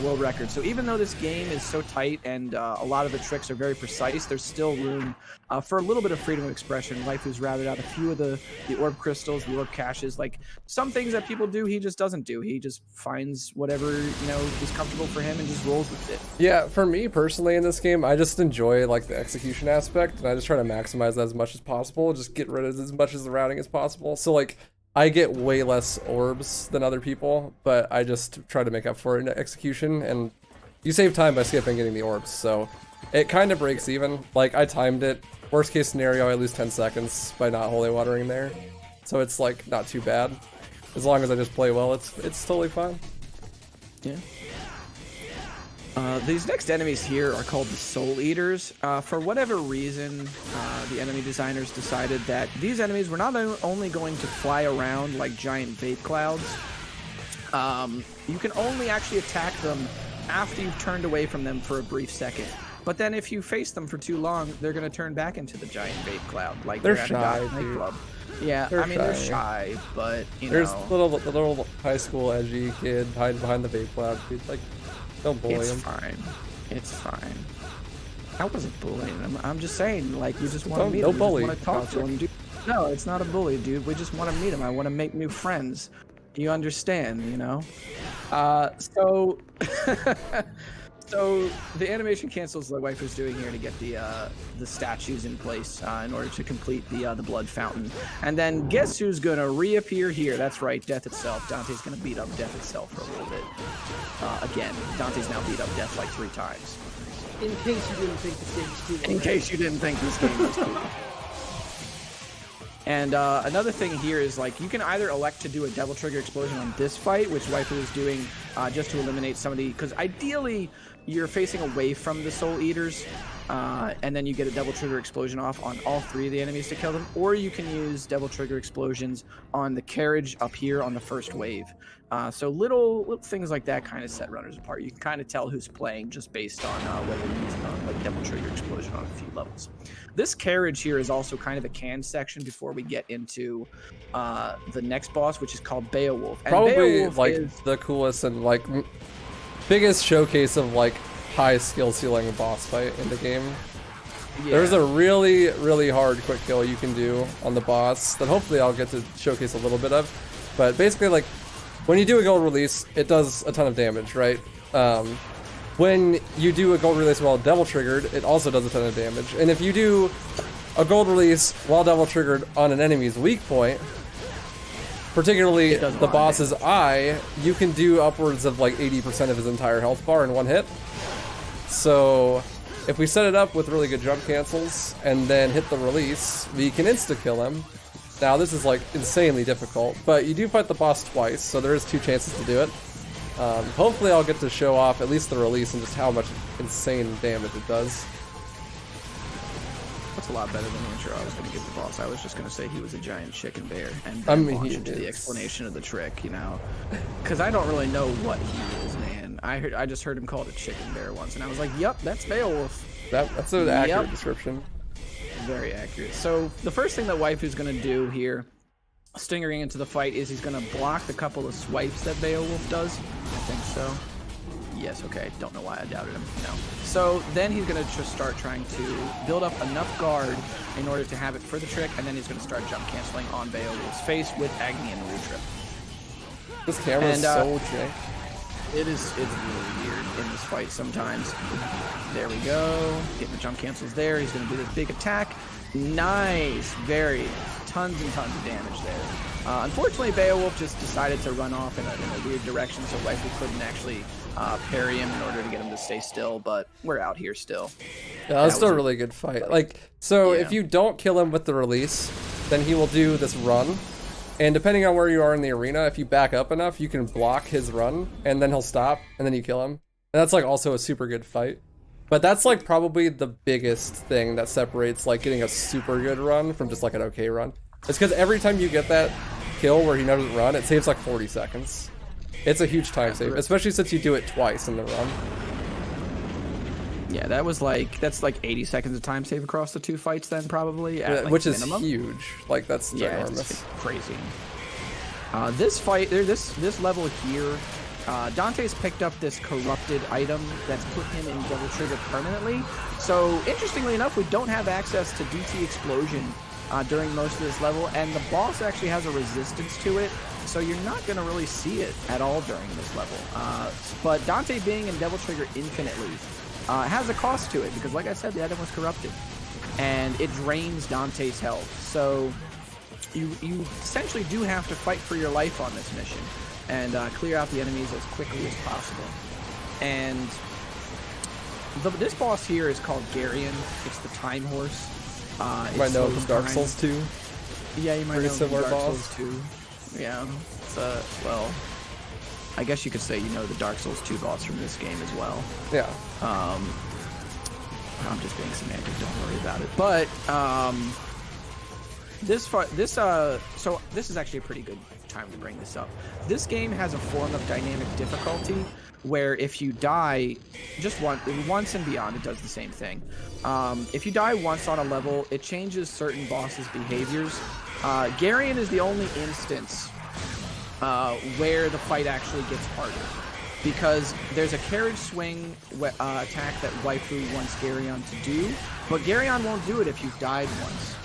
world record. So even though this game is so tight and a lot of the tricks are very precise, there's still room for a little bit of freedom of expression. Waifu's routed out a few of the orb crystals, the orb caches. Like, some things that people do, he just doesn't do. He just finds whatever, you know, is comfortable for him and just rolls with it. Yeah, for me personally in this game, I just enjoy like the execution aspect, and I just try to maximize that as much as possible. Just get rid of as much of the routing as possible. So like, I get way less orbs than other people, but I just try to make up for it in execution, and you save time by skipping getting the orbs, so it kind of breaks even. Like, I timed it. Worst case scenario, I lose 10 seconds by not holy watering there. So it's like not too bad. As long as I just play well, it's totally fine. Yeah. These next enemies here are called the Soul Eaters. For whatever reason, the enemy designers decided that these enemies were not only going to fly around like giant vape clouds, you can only actually attack them after you've turned away from them for a brief second. But then if you face them for too long, they're going to turn back into the giant vape cloud. Like they're at shy, a nightclub. Yeah, I mean, they're shy, but, you There's know. the little high school edgy kid hiding behind the vape cloud. Dude, like, don't bully him. It's fine. It's fine. I wasn't bullying. I'm just saying, like, you just want to meet him. bully. You want to talk to him, dude. No, it's not a bully, dude. We just want to meet him. I want to make new friends. You understand, you know? So the animation cancels that Waifu's doing here to get the statues in place in order to complete the blood fountain. And then guess who's gonna reappear here? That's right, Death itself. Dante's gonna beat up Death itself for a little bit. Again, Dante's now beat up Death like 3 times. In case you didn't think this game was cool. In case you didn't think this game was cool. And another thing here is, like, you can either elect to do a Devil Trigger Explosion on this fight, which Waifu is doing just to eliminate some of the... Because ideally, you're facing away from the Soul Eaters, and then you get a Devil Trigger Explosion off on all 3 of the enemies to kill them. Or you can use Devil Trigger Explosions on the carriage up here on the first wave. So little things like that kind of set runners apart. You can kind of tell who's playing just based on whether you're using like Devil Trigger Explosion on a few levels. This carriage here is also kind of a can section before we get into the next boss, which is called Beowulf. And Probably Beowulf like is the coolest and like biggest showcase of like high skill ceiling boss fight in the game. Yeah. There's a really hard quick kill you can do on the boss that hopefully I'll get to showcase a little bit of. But basically, like, when you do a gold release, it does a ton of damage, right? When you do a gold release while devil triggered, it also does a ton of damage. And if you do a gold release while devil triggered on an enemy's weak point, particularly the boss's eye, you can do upwards of like 80% of his entire health bar in one hit. So if we set it up with really good jump cancels and then hit the release, we can insta-kill him. Now this is like insanely difficult, but you do fight the boss twice, so there is 2 chances to do it. Hopefully I'll get to show off at least the release and just how much insane damage it does. That's a lot better than the intro I was going to give the boss. I was just going to say he was a giant chicken bear and I then mean, launch into the explanation of the trick, you know? Because I don't really know what he is, man. I just heard him called a chicken bear once, and I was like, yep, that's Beowulf. That's an accurate description. Very accurate. So the first thing that Waifu's going to do here, stingering into the fight, is he's going to block the couple of swipes that Beowulf does. I think so. Yes, okay. Don't know why I doubted him. No. So then he's going to just start trying to build up enough guard in order to have it for the trick, and then he's going to start jump canceling on Beowulf's face with Agni and Rutrip. This camera is so jank. It's really weird in this fight sometimes. There we go. Getting the jump cancels there. He's going to do this big attack. Nice. Tons and tons of damage there. Unfortunately, Beowulf just decided to run off in a weird direction, so Waifu couldn't actually parry him in order to get him to stay still, but we're out here still. Yeah, that's still a really good fight. Like, so if you don't kill him with the release, then he will do this run. And depending on where you are in the arena, if you back up enough, you can block his run, and then he'll stop, and then you kill him. And that's like also a super good fight. But that's like probably the biggest thing that separates like getting a super good run from just like an okay run. It's because every time you get that kill where he doesn't run, it saves like 40 seconds. It's a huge time save, especially since you do it twice in the run. Yeah, that's like 80 seconds of time save across the 2 fights then probably. At, like, which minimum. is huge. Like that's ginormous. It's crazy. This fight, this level here, Dante's picked up this corrupted item that's put him in Devil Trigger permanently. So interestingly enough, we don't have access to DT Explosion during most of this level, and the boss actually has a resistance to it, so you're not going to really see it at all during this level. But Dante being in Devil Trigger infinitely has a cost to it, because like I said, the item was corrupted, and it drains Dante's health. So you essentially do have to fight for your life on this mission, and clear out the enemies as quickly as possible. And this boss here is called Garion. It's the Time Horse. You might know it from Dark Souls 2. Yeah, you might Pretty know it from similar Dark boss. Souls 2. Yeah, it's well, I guess you could say you know the Dark Souls 2 boss from this game as well. Yeah. I'm just being semantic, don't worry about it. But so this is actually a pretty good time to bring this up. This game has a form of dynamic difficulty where if you die just once and beyond, it does the same thing. If you die once on a level, it changes certain bosses' behaviors. Garion is the only instance where the fight actually gets harder, because there's a carriage swing attack that Waifu wants Garion to do, but Garion won't do it if you've died once.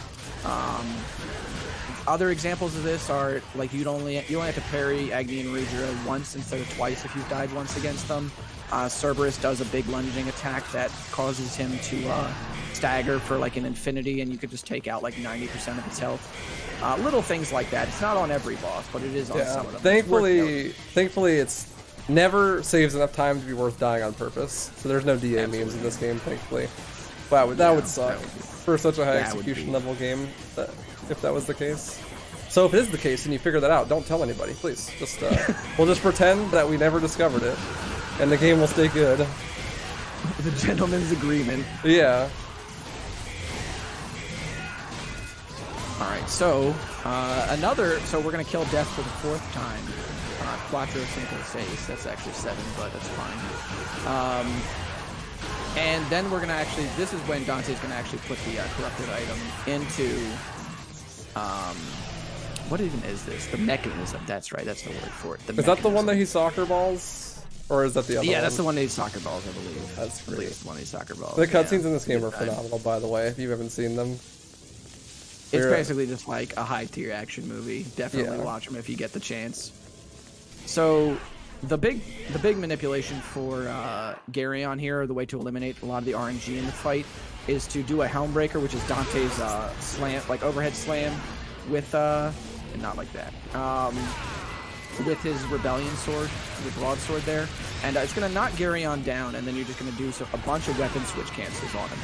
Other examples of this are like you only have to parry Agni and Rudra once instead of twice if you've died once against them. Cerberus does a big lunging attack that causes him to stagger for like an infinity, and you could just take out like 90% of its health. Little things like that. It's not on every boss, but it is on some of them. Thankfully, it's never saves enough time to be worth dying on purpose. So there's no DA memes in this game, thankfully. Wow, that would suck for such a high execution level game. If that was the case. So if it is the case and you figure that out, don't tell anybody, please. Just we'll just pretend that we never discovered it, and the game will stay good. The gentleman's agreement. Yeah. All right, so so we're gonna kill Death for the 4th time. Quattro Cinco Seis. That's actually 7, but that's fine. And then we're gonna this is when Dante's gonna actually put the corrupted item into what even is this? The mechanism. That's right. That's the word for it. Is that the one that he soccer balls, or is that the other one? Yeah, that's the one that he soccer balls, I believe. That's great. That's the one he soccer balls. The cutscenes in this game are phenomenal, by the way. If you haven't seen them, it's basically just like a high-tier action movie. Definitely watch them if you get the chance. So the big manipulation for Garion here, the way to eliminate a lot of the RNG in the fight, is to do a Helmbreaker, which is Dante's slam, like overhead slam, with not like that, with his Rebellion sword, the broadsword there, and it's gonna knock Garion down, and then you're just gonna do a bunch of weapon switch cancels on him.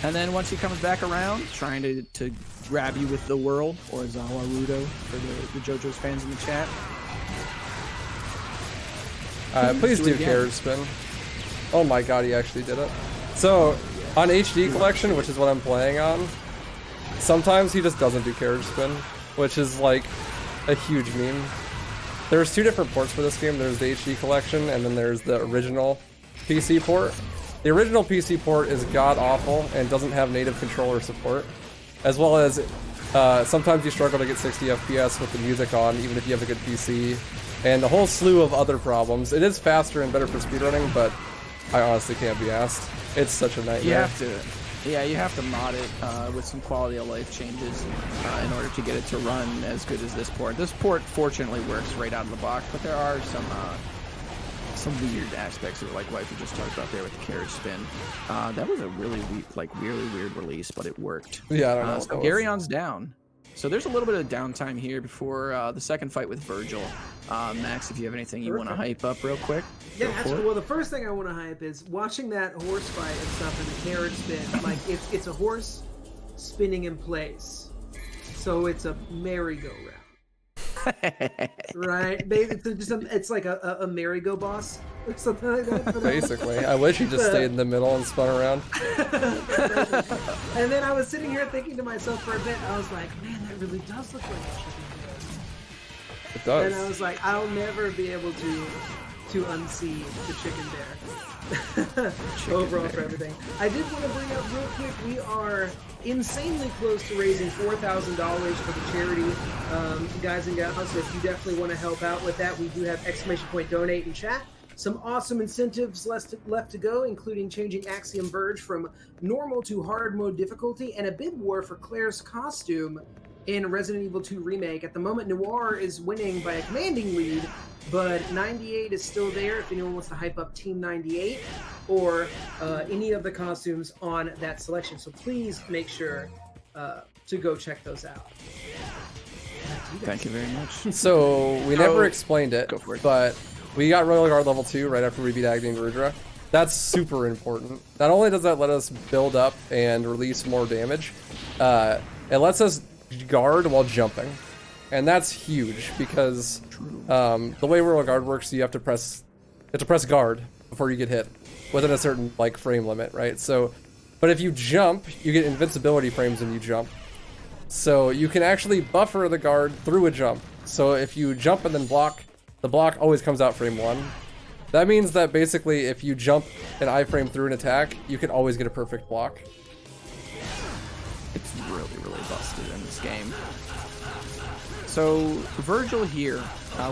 And then once he comes back around, trying to grab you with the whirl, or Zawarudo for the JoJo's fans in the chat. Please do carriage spin. Oh my god, he actually did it. So, on HD Collection, which is what I'm playing on, sometimes he just doesn't do carriage spin, which is like a huge meme. There's 2 different ports for this game. There's the HD Collection, and then there's the original PC port. The original PC port is god-awful and doesn't have native controller support, as well as sometimes you struggle to get 60 FPS with the music on, even if you have a good PC, and a whole slew of other problems. It is faster and better for speedrunning, but I honestly can't be asked. It's such a nightmare. You have to mod it with some quality of life changes in order to get it to run as good as this port. This port fortunately works right out of the box, but there are some weird aspects of it, like Waifu just talked about there with the carriage spin. That was a really weird release, but it worked. Yeah, I don't know. So Garion's down. So there's a little bit of downtime here before the second fight with Virgil. Max, if you have anything you want to hype up real quick. Yeah, well, the first thing I want to hype is watching that horse fight and stuff and the carriage spin. Like, it's a horse spinning in place. So it's a merry-go-round. Right? It's like a merry-go boss or something like that. Basically. I wish he just stayed in the middle and spun around. And then I was sitting here thinking to myself for a bit, I was like, man, that really does look like it should be good. It does. And I was like, I'll never be able to to unsee the chicken bear. Overall for everything. I did want to bring up real quick, we are insanely close to raising $4,000 for the charity, guys and gals. So if you definitely want to help out with that, we do have ! donate in chat. Some awesome incentives left to go, including changing Axiom Verge from normal to hard mode difficulty, and a bid war for Claire's costume in Resident Evil 2 Remake. At the moment, Noir is winning by a commanding lead, but 98 is still there if anyone wants to hype up Team 98 or any of the costumes on that selection. So please make sure to go check those out. Thank you very much. So we never explained it, but we got Royal Guard level 2 right after we beat Agni and Rudra. That's super important. Not only does that let us build up and release more damage, it lets us guard while jumping. And that's huge because the way Royal Guard works, you have to press guard before you get hit within a certain like frame limit, right? So, but if you jump, you get invincibility frames when you jump. So you can actually buffer the guard through a jump. So if you jump and then block, the block always comes out frame 1. That means that basically if you jump an iframe through an attack, you can always get a perfect block. It's really, really busted in this game. So Virgil here,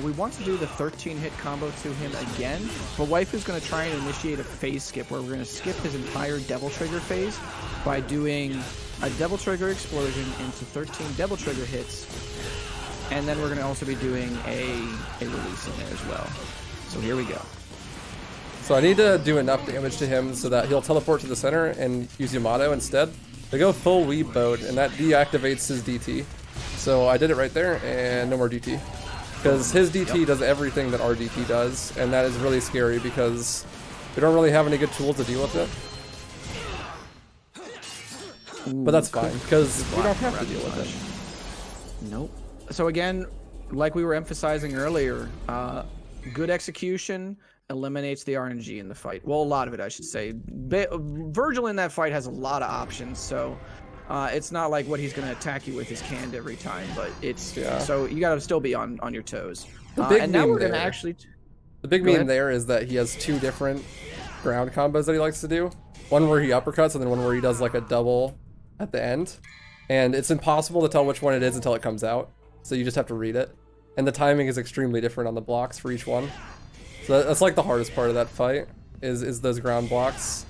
we want to do the 13-hit combo to him again, but Waifu's going to try and initiate a phase skip where we're going to skip his entire Devil Trigger phase by doing a Devil Trigger explosion into 13 Devil Trigger hits, and then we're going to also be doing a release in there as well. So here we go. So I need to do enough damage to him so that he'll teleport to the center and use Yamato instead. They go full weeb mode, and that deactivates his DT. So I did it right there, and no more DT. Because his DT does everything that our DT does, and that is really scary because we don't really have any good tools to deal with it. But that's fine, because we don't have to deal with it. Nope. So again, like we were emphasizing earlier, good execution eliminates the RNG in the fight. Well, a lot of it, I should say. Virgil in that fight has a lot of options, so it's not like what he's going to attack you with is canned every time, but it's so you got to still be on your toes. The big and now we're going to actually. The big meme there is that he has 2 different ground combos that he likes to do. One where he uppercuts, and then one where he does like a double at the end. And it's impossible to tell which one it is until it comes out. So you just have to read it. And the timing is extremely different on the blocks for each one. So that's like the hardest part of that fight, is those ground blocks.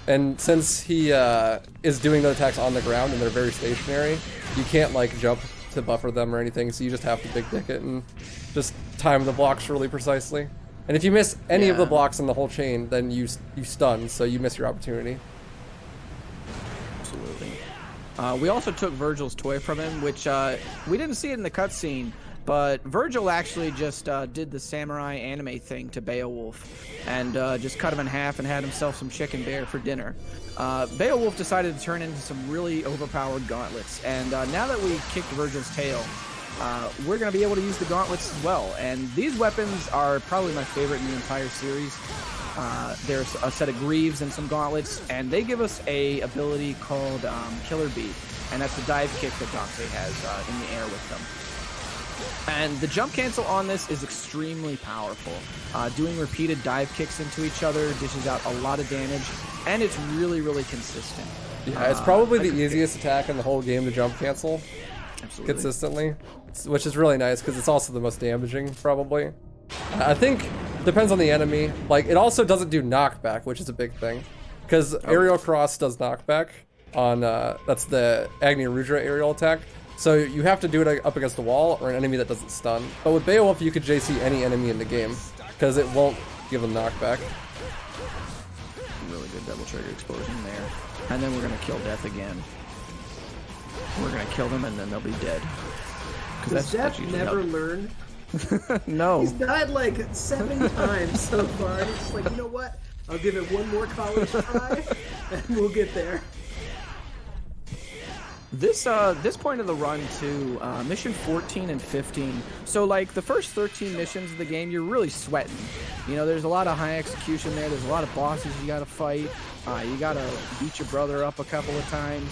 And since he is doing the attacks on the ground and they're very stationary, you can't like jump to buffer them or anything, so you just have to big dick it and just time the blocks really precisely. And if you miss any of the blocks in the whole chain, then you stun, so you miss your opportunity. Absolutely. We also took Virgil's toy from him, which we didn't see it in the cutscene, but Virgil actually just did the samurai anime thing to Beowulf and just cut him in half and had himself some chicken bear for dinner. Beowulf decided to turn into some really overpowered gauntlets, and now that we kicked Virgil's tail, we're going to be able to use the gauntlets as well. And these weapons are probably my favorite in the entire series. There's a set of greaves and some gauntlets, and they give us a ability called Killer Beat, and that's the dive kick that Dante has in the air with them. And the jump cancel on this is extremely powerful. Doing repeated dive kicks into each other dishes out a lot of damage, and it's really, really consistent. Yeah, it's probably the easiest attack in the whole game to jump cancel consistently, which is really nice because it's also the most damaging, probably. I think depends on the enemy. Like, it also doesn't do knockback, which is a big thing, because aerial cross does knockback on that's the Agni Rudra aerial attack. So you have to do it up against the wall or an enemy that doesn't stun. But with Beowulf, you could JC any enemy in the game because it won't give them knockback. Really good double trigger explosion there. And then we're going to kill Death again. We're going to kill them and then they'll be dead. Does Death never learn? No. He's died like 7 times so far. He's just like, you know what? I'll give it one more college try and we'll get there. This point of the run to mission 14 and 15. So like the first 13 missions of the game, you're really sweating. You know, there's a lot of high execution there. There's a lot of bosses you gotta fight. You gotta beat your brother up a couple of times,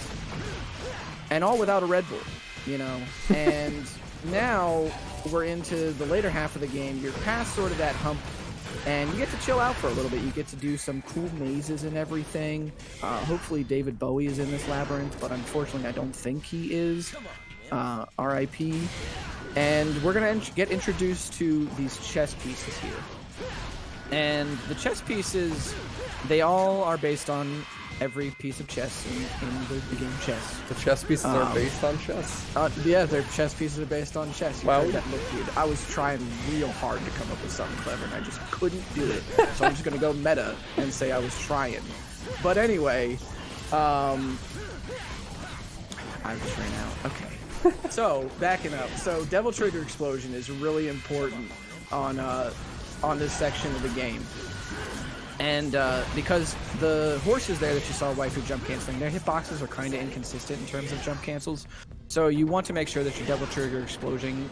and all without a Red Bull. You know, and now we're into the later half of the game. You're past sort of that hump And you get to chill out for a little bit. You get to do some cool mazes and everything. Hopefully David Bowie is in this labyrinth, but unfortunately I don't think he is. R.I.P. And we're going to get introduced to these chess pieces here. And the chess pieces, they all are based on every piece of chess in the game chess. The chess pieces are based on chess? Yeah, their chess pieces are based on chess. Wow. That look weird. I was trying real hard to come up with something clever, and I just couldn't do it. So I'm just going to go meta and say I was trying. But anyway, I just ran out. Okay. So, backing up. So, Devil Trigger Explosion is really important on this section of the game. And because the horses there that you saw Waifu jump canceling, their hitboxes are kind of inconsistent in terms of jump cancels. So you want to make sure that your Devil Trigger Explosioning,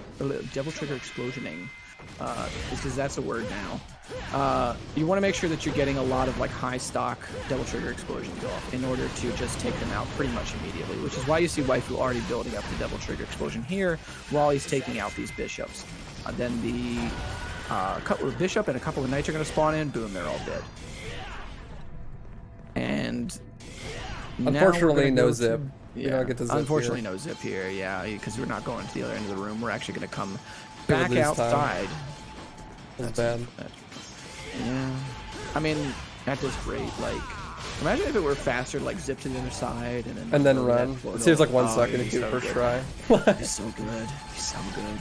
because that's a word now. You want to make sure that you're getting a lot of like high stock Devil Trigger Explosions off in order to just take them out pretty much immediately, which is why you see Waifu already building up the Devil Trigger Explosion here while he's taking out these bishops. Then the couple of bishop and a couple of knights are going to spawn in. Boom, they're all dead. And unfortunately, no zip. You don't get to zip. Unfortunately, here. No zip here. Yeah, because we're not going to the other end of the room. We're actually going to come back outside. That's bad. Yeah. I mean, that was great. Like, imagine if it were faster, like zip to the other side and then run. It seems like 1 second to do the first try. He's so good. He's so good.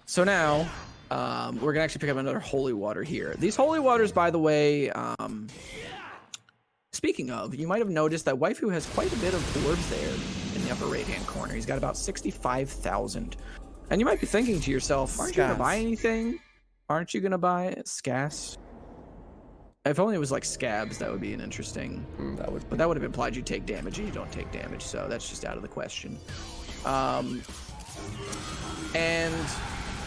So now, we're gonna actually pick up another holy water here. These holy waters, by the way, speaking of, you might have noticed that Waifu has quite a bit of orbs there in the upper right-hand corner. He's got about 65,000. And you might be thinking to yourself, aren't you gonna buy anything? Aren't you gonna buy scas? If only it was like scabs, that would be an interesting. But that would have implied you take damage, and you don't take damage, so that's just out of the question. And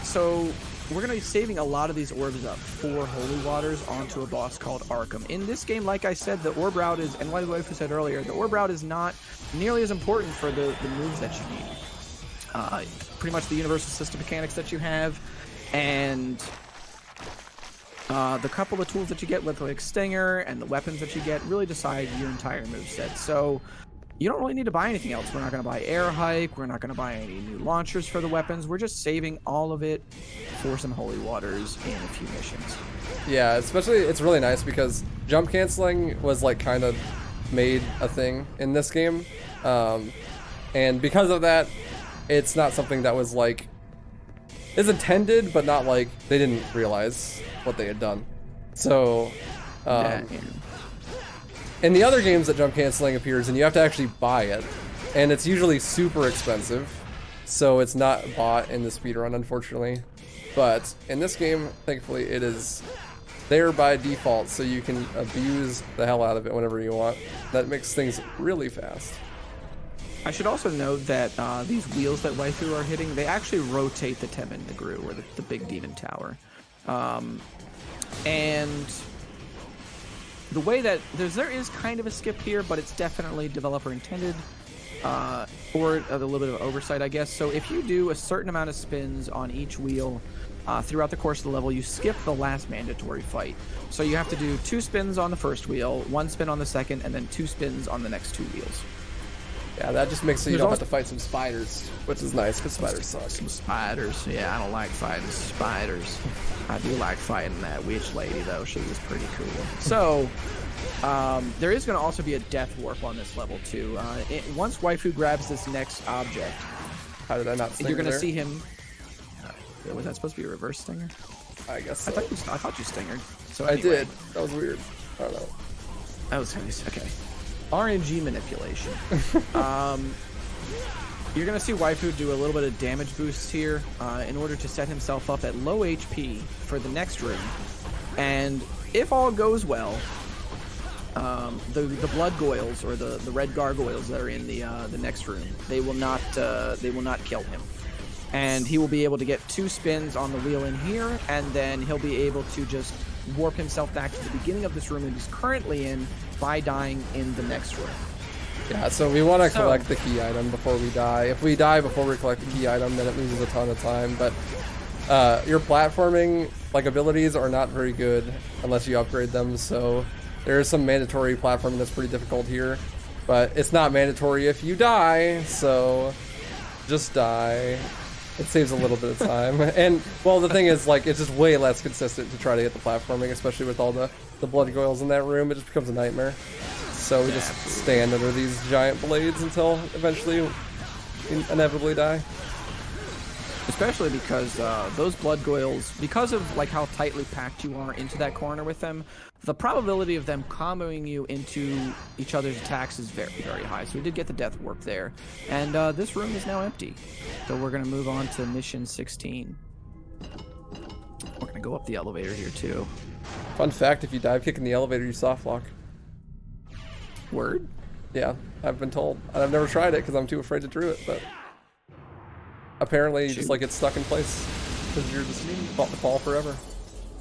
so we're going to be saving a lot of these orbs up for holy waters onto a boss called Arkham. In this game, like I said, the orb route is, and like Waifu said earlier, the orb route is not nearly as important for the moves that you need. Pretty much the universal system mechanics that you have, and the couple of tools that you get with like Stinger and the weapons that you get really decide your entire moveset. So you don't really need to buy anything else. We're not going to buy air hike. We're not going to buy any new launchers for the weapons. We're just saving all of it for some holy waters in a few missions. Yeah, especially it's really nice because jump canceling was like kind of made a thing in this game. And because of that, it's not something that was like is intended, but not like they didn't realize what they had done. So in the other games that jump canceling appears, and you have to actually buy it, and it's usually super expensive, so it's not bought in the speedrun, unfortunately. But in this game, thankfully, it is there by default, so you can abuse the hell out of it whenever you want. That makes things really fast. I should also note that these wheels that Waifu are hitting, they actually rotate the Temen Negru, or the big demon tower. And the way that there is kind of a skip here, but it's definitely developer intended, or a little bit of oversight, I guess. So if you do a certain amount of spins on each wheel throughout the course of the level, you skip the last mandatory fight. So you have to do 2 spins on the first wheel, 1 spin on the second, and then 2 spins on the next 2 wheels. Yeah, that just makes it so you don't have to fight some spiders, which is nice because spiders suck. Some spiders, yeah, I don't like fighting spiders. I do like fighting that witch lady though. She was pretty cool. So there is going to also be a death warp on this level too. Once Waifu grabs this next object, how did I not? Stinger you're going to there? see him. Was that supposed to be a reverse stinger? I guess. So. I thought you stingered. So anyway, anyway, I did. That was weird. I don't know. That was nice. Okay. RNG manipulation. You're going to see Waifu do a little bit of damage boosts here in order to set himself up at low HP for the next room. And if all goes well, the blood goyles, or the red gargoyles that are in the next room, they will not kill him. And he will be able to get 2 spins on the wheel in here, and then he'll be able to just warp himself back to the beginning of this room that he's currently in by dying in the next room. Yeah, so we want to collect the key item before we die. If we die before we collect the key item, then it loses a ton of time. But Your platforming like abilities are not very good unless you upgrade them. So there is some mandatory platforming that's pretty difficult here, but it's not mandatory if you die. So just die. It saves a little bit of time. And well, the thing is, like, it's just way less consistent to try to get the platforming, especially with all the blood goils in that room. It just becomes a nightmare. So we just stand under these giant blades until eventually we inevitably die. Especially because those blood goils, because of like how tightly packed you are into that corner with them, the probability of them comboing you into each other's attacks is very, very high. So we did get the death warp there. And this room is now empty. So we're going to move on to mission 16. We're going to go up the elevator here too. Fun fact, if you dive kick in the elevator, you soft lock. Word? Yeah, I've been told. And I've never tried it because I'm too afraid to do it, but apparently you just like get stuck in place because you're just about to fall forever.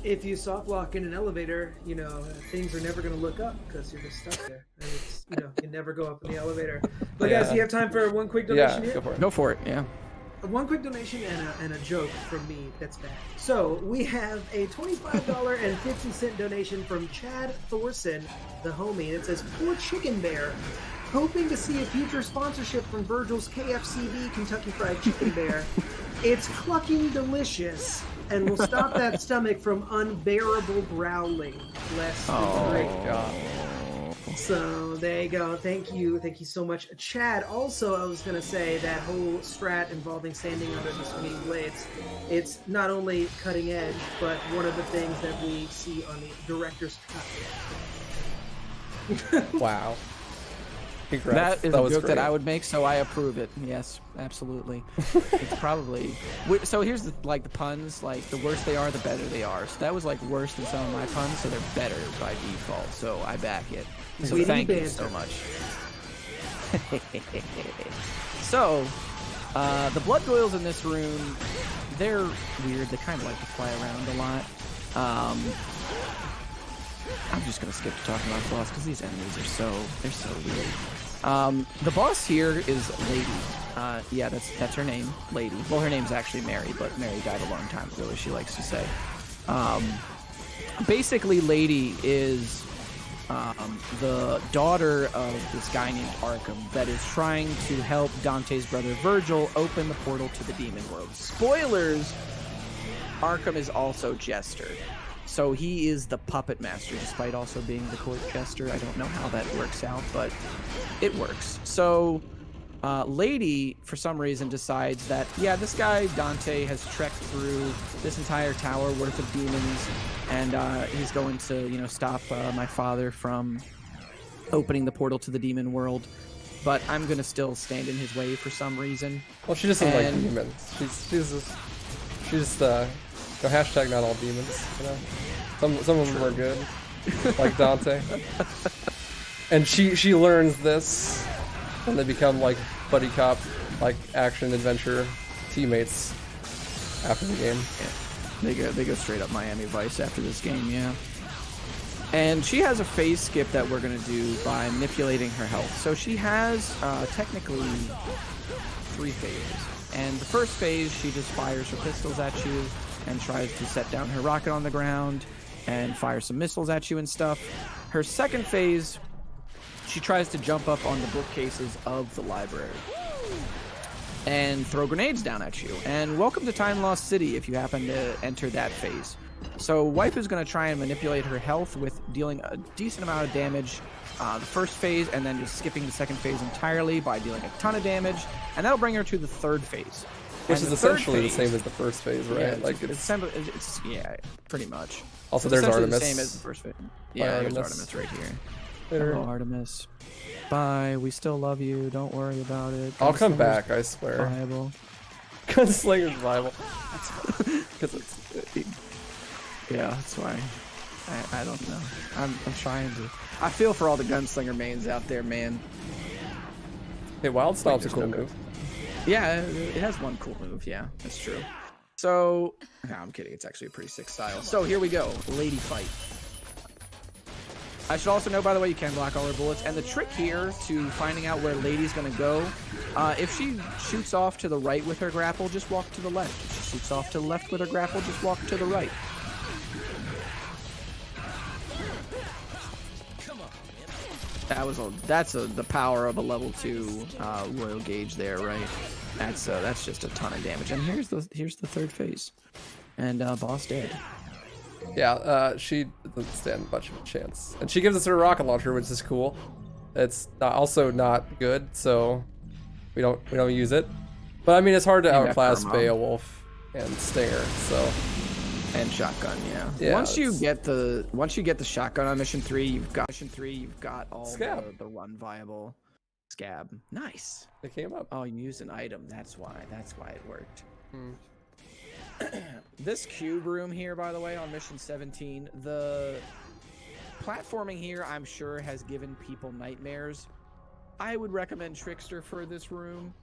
If you soft lock in an elevator, you know, things are never going to look up because you're just stuck there. And it's, you know, you never go up in the elevator. But guys, you have time for one quick donation here? Go for it. Go for it, yeah. One quick donation and a joke from me that's bad. So we have a $25.50 donation from Chad Thorson, the homie. It says, "Poor Chicken Bear. Hoping to see a future sponsorship from Virgil's KFCB Kentucky Fried Chicken Bear. It's clucking delicious and will stop that stomach from unbearable growling. Bless the great God." So there you go. Thank you so much, Chad. Also, I was gonna say that whole strat involving standing under the swinging blades. It's not only cutting edge, but one of the things that we see on the director's cut. Wow. Congrats. That is a joke that I would make, so I approve it. Yes, absolutely. It's probably... So here's the puns. Like, the worse they are, the better they are. So that was, like, worse than some of my puns, so they're better by default. So I back it. So thank you so much. So, the blood goils in this room, they're weird. They kind of like to fly around a lot. I'm just going to skip to talking about the boss because these enemies are they're so weird. The boss here is Lady. Yeah, that's her name, Lady. Well, her name's actually Mary, but Mary died a long time ago, as she likes to say. Basically, Lady is the daughter of this guy named Arkham that is trying to help Dante's brother Virgil open the portal to the demon world. Spoilers! Arkham is also Jester. So he is the puppet master, despite also being the court jester. I don't know how that works out, but it works. So Lady, for some reason, decides that, yeah, this guy, Dante, has trekked through this entire tower worth of demons, and he's going to, you know, stop my father from opening the portal to the demon world. But I'm going to still stand in his way for some reason. Well, she doesn't like demons. She's just go hashtag not all demons, you know? Some of them are good, like Dante. And she learns this, and they become like buddy cop, like action adventure teammates after the game. Yeah. They go straight up Miami Vice after this game, yeah. And she has a phase skip that we're gonna do by manipulating her health. So she has technically 3 phases. And the first phase, she just fires her pistols at you and tries to set down her rocket on the ground and fire some missiles at you and stuff. Her second phase, she tries to jump up on the bookcases of the library and throw grenades down at you. And welcome to Time Lost City if you happen to enter that phase. So Waifu's going to try and manipulate her health with dealing a decent amount of damage the first phase, and then just skipping the second phase entirely by dealing a ton of damage, and that'll bring her to the third phase. Which is essentially the same as the first phase, right? Yeah, like it's yeah, pretty much. Also, there's Artemis. The same as the first phase. Yeah, there's Artemis right here. Later. Hello, Artemis. Bye. We still love you. Don't worry about it. I'll come back, I swear. Viable. Gunslinger's viable. Because it's. Yeah, that's why. I don't know. I'm trying to. I feel for all the gunslinger mains out there, man. Hey, Wild Stomp's a cool move. Yeah, it has one cool move. Yeah, that's true. So, no, I'm kidding. It's actually a pretty sick style. So here we go. Lady fight. I should also know, by the way, you can block all her bullets. And the trick here to finding out where Lady's going to go, if she shoots off to the right with her grapple, just walk to the left. It's just shoots off to the left with her grapple, just walk to the right. That's the power of a level 2 Royal Gauge there, right? That's just a ton of damage. And here's the third phase, and boss dead. Yeah, she doesn't stand much of a chance, and she gives us her rocket launcher, which is cool. It's also not good, so we don't use it. But I mean, it's hard to outclass Beowulf and Stinger, so. And shotgun, yeah. Once you get the shotgun on mission 3, you've got all the run viable scab. Nice. It came up. Oh, you used an item. That's why it worked. This cube room here, by the way, on mission 17, the platforming here, I'm sure, has given people nightmares. I would recommend Trickster for this room.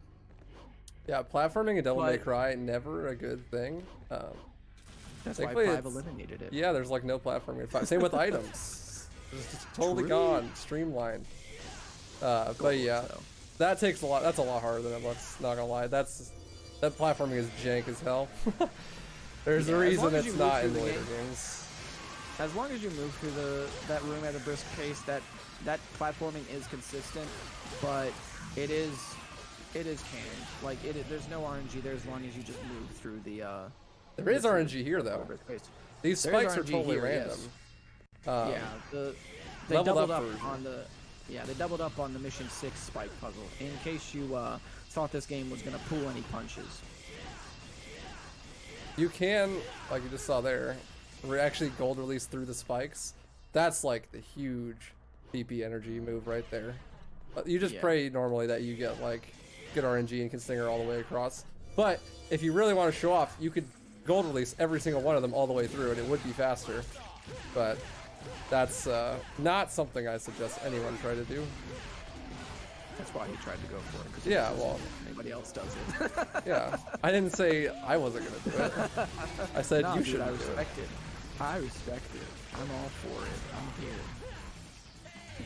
Yeah, platforming in Devil May Cry, never a good thing. That's why 5 eliminated it. Yeah, there's like no platforming in 5. Same with items. It's just totally gone, streamlined. But yeah, that takes a lot. That's a lot harder than it looks. Not gonna lie. That platforming is jank as hell. There's a reason it's not in the later games. As long as you move through that room at a brisk pace, that platforming is consistent, but it is canon. Like there's no RNG there as long as you just move through the. There is RNG here though. These spikes are totally random. Yes. They doubled up on the mission 6 spike puzzle. In case you thought this game was gonna pull any punches. You can, like you just saw there, actually gold release through the spikes. That's like the huge PP energy move right there. You just pray normally that you get like good RNG and can stinger all the way across. But if you really want to show off, you could gold release every single one of them all the way through, and it would be faster. But that's not something I suggest anyone try to do. That's why he tried to go for it. Yeah, well, anybody else does it. Yeah, I didn't say I wasn't gonna do it. I said you should. I respect it. I respect it. I'm all for it. I'm here.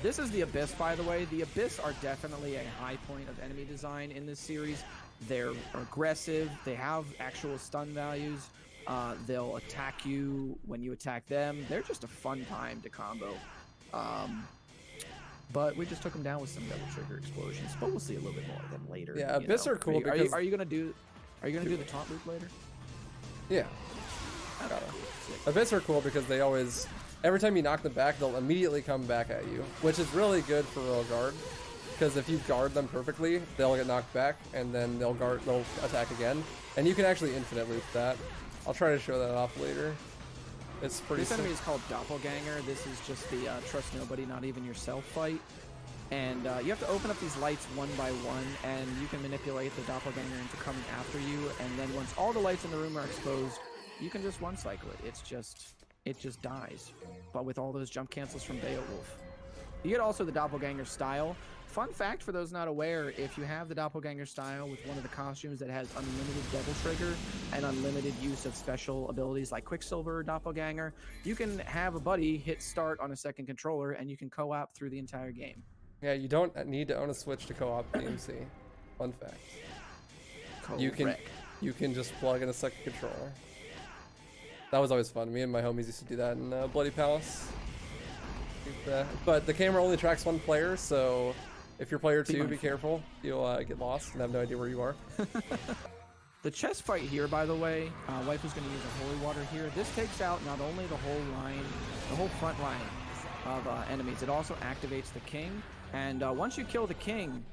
This is the Abyss, by the way. The Abyss are definitely a high point of enemy design in this series. They're aggressive. They have actual stun values. They'll attack you when you attack them. They're just a fun time to combo. But we just took them down with some double trigger explosions. But we'll see a little bit more of them later. Yeah, Abyss are cool because are you gonna do the taunt loop later? Yeah. Abyss are cool because they always, every time you knock them back, they'll immediately come back at you, which is really good for Royal Guard. Because if you guard them perfectly, they'll get knocked back, and then they'll attack again, and you can actually infinite loop that. I'll try to show that off later. It's pretty. This enemy is called Doppelganger. This is just the trust nobody, not even yourself fight, and you have to open up these lights one by one, and you can manipulate the Doppelganger into coming after you, and then once all the lights in the room are exposed, you can just one cycle it. It just dies, but with all those jump cancels from Beowulf. You get also the Doppelganger style. Fun fact for those not aware, if you have the Doppelganger style with one of the costumes that has unlimited double trigger and unlimited use of special abilities like Quicksilver or Doppelganger, you can have a buddy hit start on a second controller and you can co-op through the entire game. Yeah, you don't need to own a Switch to co-op DMC. Fun fact. Correct. You can just plug in a second controller. That was always fun. Me and my homies used to do that in Bloody Palace. But the camera only tracks one player, so if you're player 2, be careful. You'll get lost and have no idea where you are. The chess fight here, by the way, Waifu's going to use a holy water here. This takes out not only the whole front line of enemies, it also activates the king. And once you kill the king,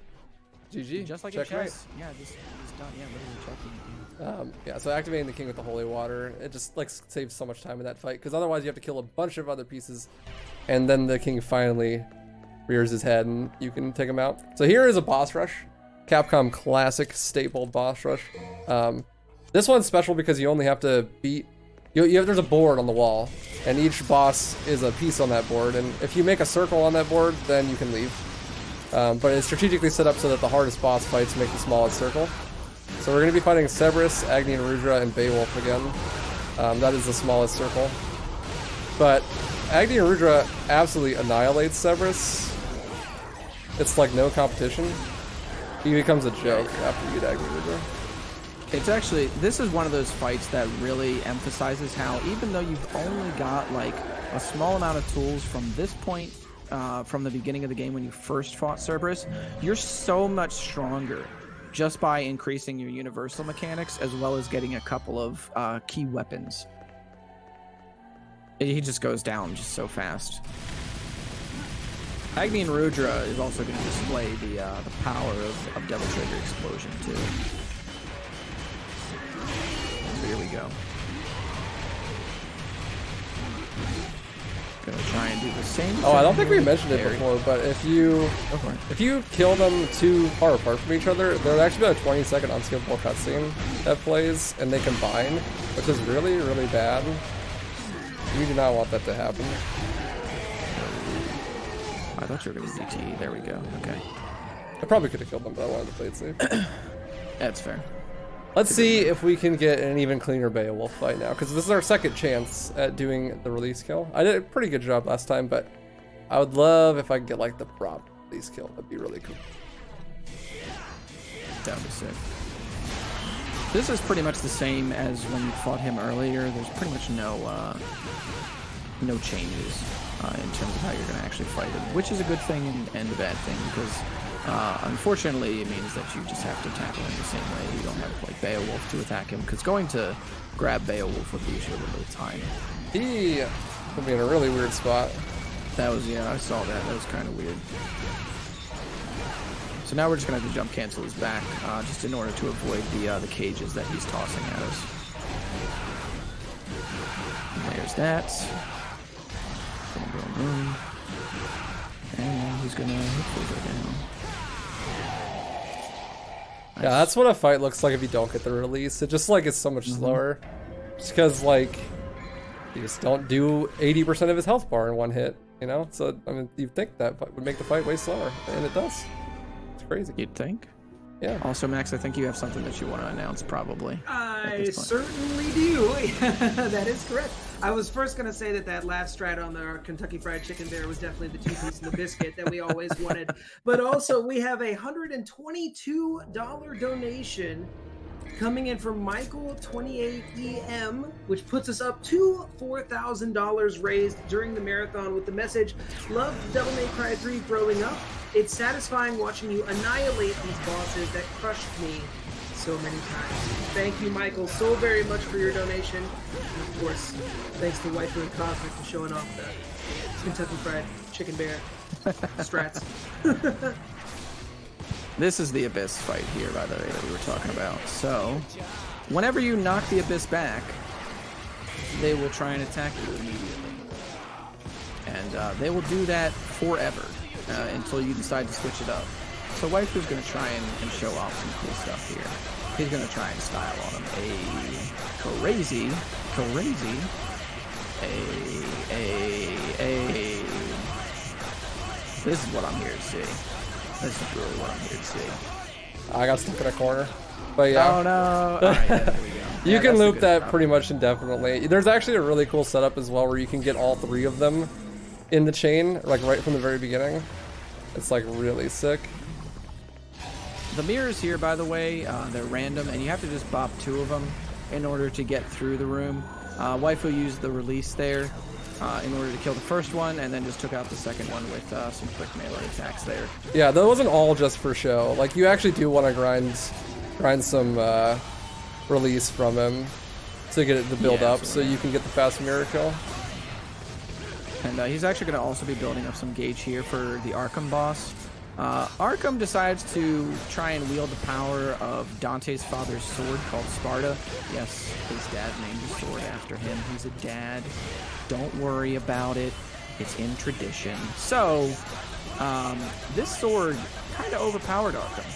GG. Just like check a chess. Right. Yeah, it's done. Yeah, literally checking. Yeah, so activating the king with the holy water, it just like saves so much time in that fight, because otherwise you have to kill a bunch of other pieces, and then the king finally rears his head and you can take him out. So here is a boss rush. Capcom classic staple boss rush. This one's special because you only have to beat, there's a board on the wall, and each boss is a piece on that board, and if you make a circle on that board, then you can leave. But it's strategically set up so that the hardest boss fights make the smallest circle. So we're going to be fighting Cerberus, Agni and Rudra, and Beowulf again. That is the smallest circle. But Agni and Rudra absolutely annihilates Cerberus. It's like no competition. He becomes a joke after you get Agni and Rudra. It's actually, this is one of those fights that really emphasizes how even though you've only got like a small amount of tools from this point, from the beginning of the game when you first fought Cerberus, you're so much stronger just by increasing your universal mechanics as well as getting a couple of key weapons. He just goes down just so fast. Agni and Rudra is also going to display the power of Devil Trigger Explosion too. So here we go. Gonna try and do the same. Oh, I don't think we mentioned it before, but if you kill them too far apart from each other, there's actually about a 20-second unskippable cutscene that plays, and they combine, which is really, really bad. You do not want that to happen. I thought you were going to DTE. There we go. Okay. I probably could have killed them, but I wanted to play it safe. That's fair. Let's see if we can get an even cleaner Beowulf fight now, because this is our second chance at doing the release kill. I did a pretty good job last time, but I would love if I could get like the prop release kill. That'd be really cool. That would be sick. This is pretty much the same as when you fought him earlier. There's pretty much no changes in terms of how you're going to actually fight him, which is a good thing and a bad thing, because unfortunately it means that you just have to tackle him the same way. You don't have like Beowulf to attack him, because going to grab Beowulf would lose you a little bit of time. He put me in a really weird spot. That was, yeah, I saw that. That was kind of weird. So now we're just going to have to jump cancel his back, just in order to avoid the cages that he's tossing at us. And there's that. Boom, boom, boom. And now he's going to hopefully go down. Nice. Yeah, that's what a fight looks like if you don't get the release. It just like is so much slower. Just because like you just don't do 80% of his health bar in one hit, you know? So I mean, you'd think that would make the fight way slower, and it does. It's crazy. You'd think? Yeah. Also, Max, I think you have something that you want to announce, probably. I certainly do. That is correct. I was first going to say that last strat on the Kentucky Fried Chicken Bear was definitely the two-piece and the biscuit that we always wanted. But also, we have a $122 donation coming in from Michael28EM, which puts us up to $4,000 raised during the marathon with the message, "Loved Devil May Cry 3 growing up. It's satisfying watching you annihilate these bosses that crushed me so many times." Thank you, Michael, so very much for your donation. And of course, thanks to Waifu and Cosmic for showing off the Kentucky Fried Chicken Bear strats. This is the Abyss fight here, by the way, that we were talking about. So, whenever you knock the Abyss back, they will try and attack you immediately. And they will do that forever until you decide to switch it up. So Waifu's going to try and show off some cool stuff here. He's going to try and style on him. Crazy. This is what I'm here to see. This is really what I'm here to see. I got stuck in a corner. But yeah. Oh no. Alright, yeah, there we go. You can loop that pretty much indefinitely. There's actually a really cool setup as well where you can get all three of them in the chain, like right from the very beginning. It's like really sick. The mirrors here, by the way, they're random, and you have to just bop 2 of them in order to get through the room. Waifu used the release there in order to kill the first one, and then just took out the second one with some quick melee attacks there. Yeah, that wasn't all just for show. Like, you actually do want to grind some release from him to get it to build up, so you can get the fast mirror kill. And he's actually going to also be building up some gauge here for the Arkham boss. Arkham decides to try and wield the power of Dante's father's sword called Sparta. Yes, his dad named his sword after him. He's a dad. Don't worry about it. It's in tradition. So, this sword kind of overpowered Arkham.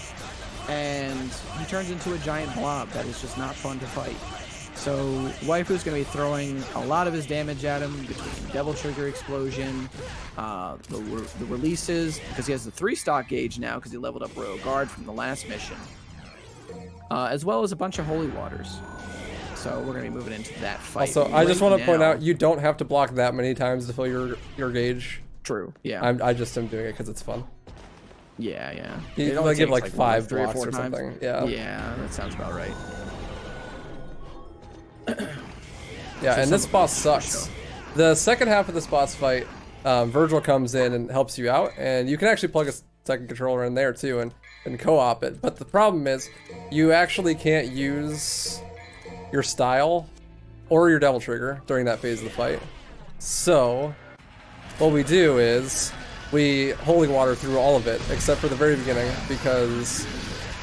And he turns into a giant blob that is just not fun to fight. So Waifu's going to be throwing a lot of his damage at him between Devil Trigger Explosion, the releases, because he has the 3-stock gauge now because he leveled up Royal Guard from the last mission, as well as a bunch of Holy Waters. So we're going to be moving into that fight. Also, I just want to point out, you don't have to block that many times to fill your gauge. True, yeah. I just am doing it because it's fun. Yeah. You only give like 5 blocks or times. something. Yeah. Yeah, that sounds about right. Yeah, and this boss sucks. The second half of this boss fight, Virgil comes in and helps you out, and you can actually plug a second controller in there too and co-op it. But the problem is, you actually can't use your style or your devil trigger during that phase of the fight. So what we do is we holy water through all of it except for the very beginning, because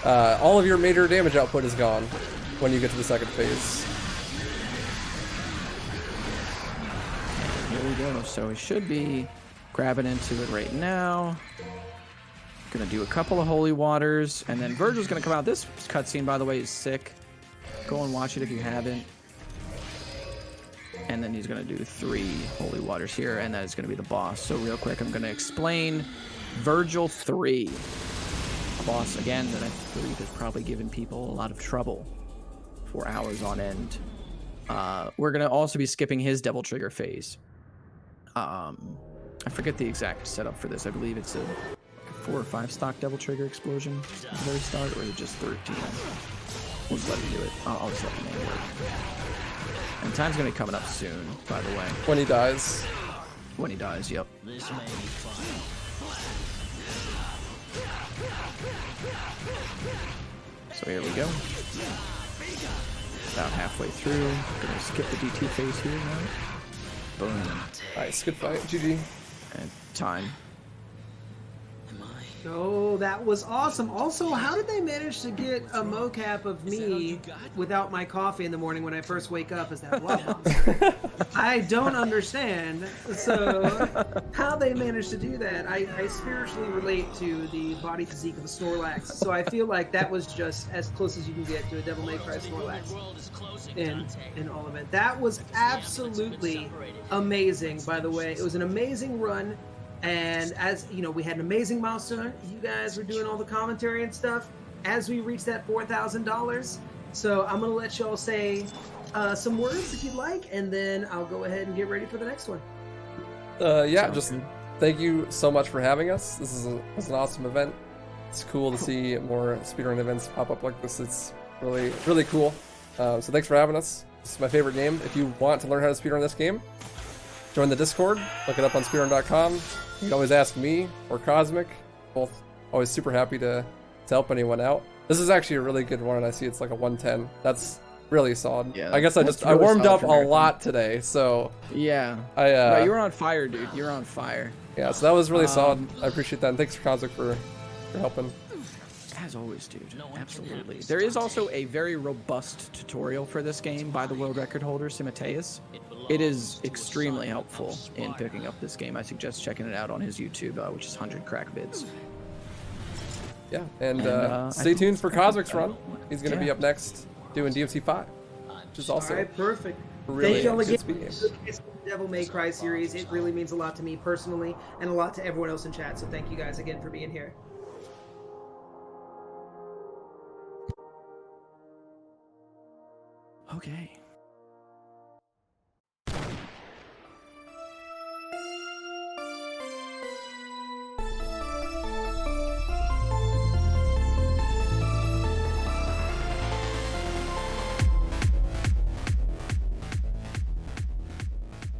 all of your major damage output is gone when you get to the second phase. Here we go. So we should be grabbing into it right now. Gonna do a couple of holy waters, and then Virgil's gonna come out. This cutscene, by the way, is sick. Go and watch it if you haven't. And then he's gonna do 3 holy waters here, and that is gonna be the boss. So real quick, I'm gonna explain Virgil 3. A boss again that I believe has probably given people a lot of trouble for hours on end. We're gonna also be skipping his devil trigger phase. I forget the exact setup for this. I believe it's a 4 or 5 stock devil trigger explosion at the very start, or is it just 13? We'll just let him do it. I'll just let him do it. And time's gonna be coming up soon, by the way. When he dies. When he dies, yep. This may be fun. So here we go. About halfway through. Gonna skip the DT phase here now. Boom. Nice, good fight. GG. And time. Oh, that was awesome. Also, how did they manage to get a mocap of me without my coffee in the morning when I first wake up as that blood monster? I don't understand. So, how they managed to do that, I spiritually relate to the body physique of a Snorlax. So I feel like that was just as close as you can get to a Devil May Cry Snorlax in all of it. That was absolutely amazing, by the way. It was an amazing run. And as you know, we had an amazing milestone. You guys were doing all the commentary and stuff as we reached that $4,000. So I'm gonna let y'all say some words if you'd like, and then I'll go ahead and get ready for the next one. Yeah, just thank you so much for having us. This is an awesome event. It's cool to see more speedrun events pop up like this. It's really, really cool. So thanks for having us. This is my favorite game. If you want to learn how to speedrun this game, join the Discord. Look it up on speedrun.com. You can always ask me or Cosmic. Both always super happy to help anyone out. This is actually a really good one, and I see it's like a 110. That's really solid. Yeah, I guess I warmed up a lot today, so yeah. No, you were on fire, dude. You were on fire. Yeah, so that was really solid. I appreciate that, and thanks for Cosmic for helping. As always, dude. Absolutely. There is also a very robust tutorial for this game by the world record holder, Simateus. It is extremely helpful in picking up this game. I suggest checking it out on his YouTube, which is 100 Crack Vids. Yeah, and stay tuned for Cosmic's run. He's going to be up next doing DMC 5, which is also perfect. Really Thank y'all again speed game. for the Devil May Cry series. It really means a lot to me personally, and a lot to everyone else in chat. So thank you guys again for being here. Okay.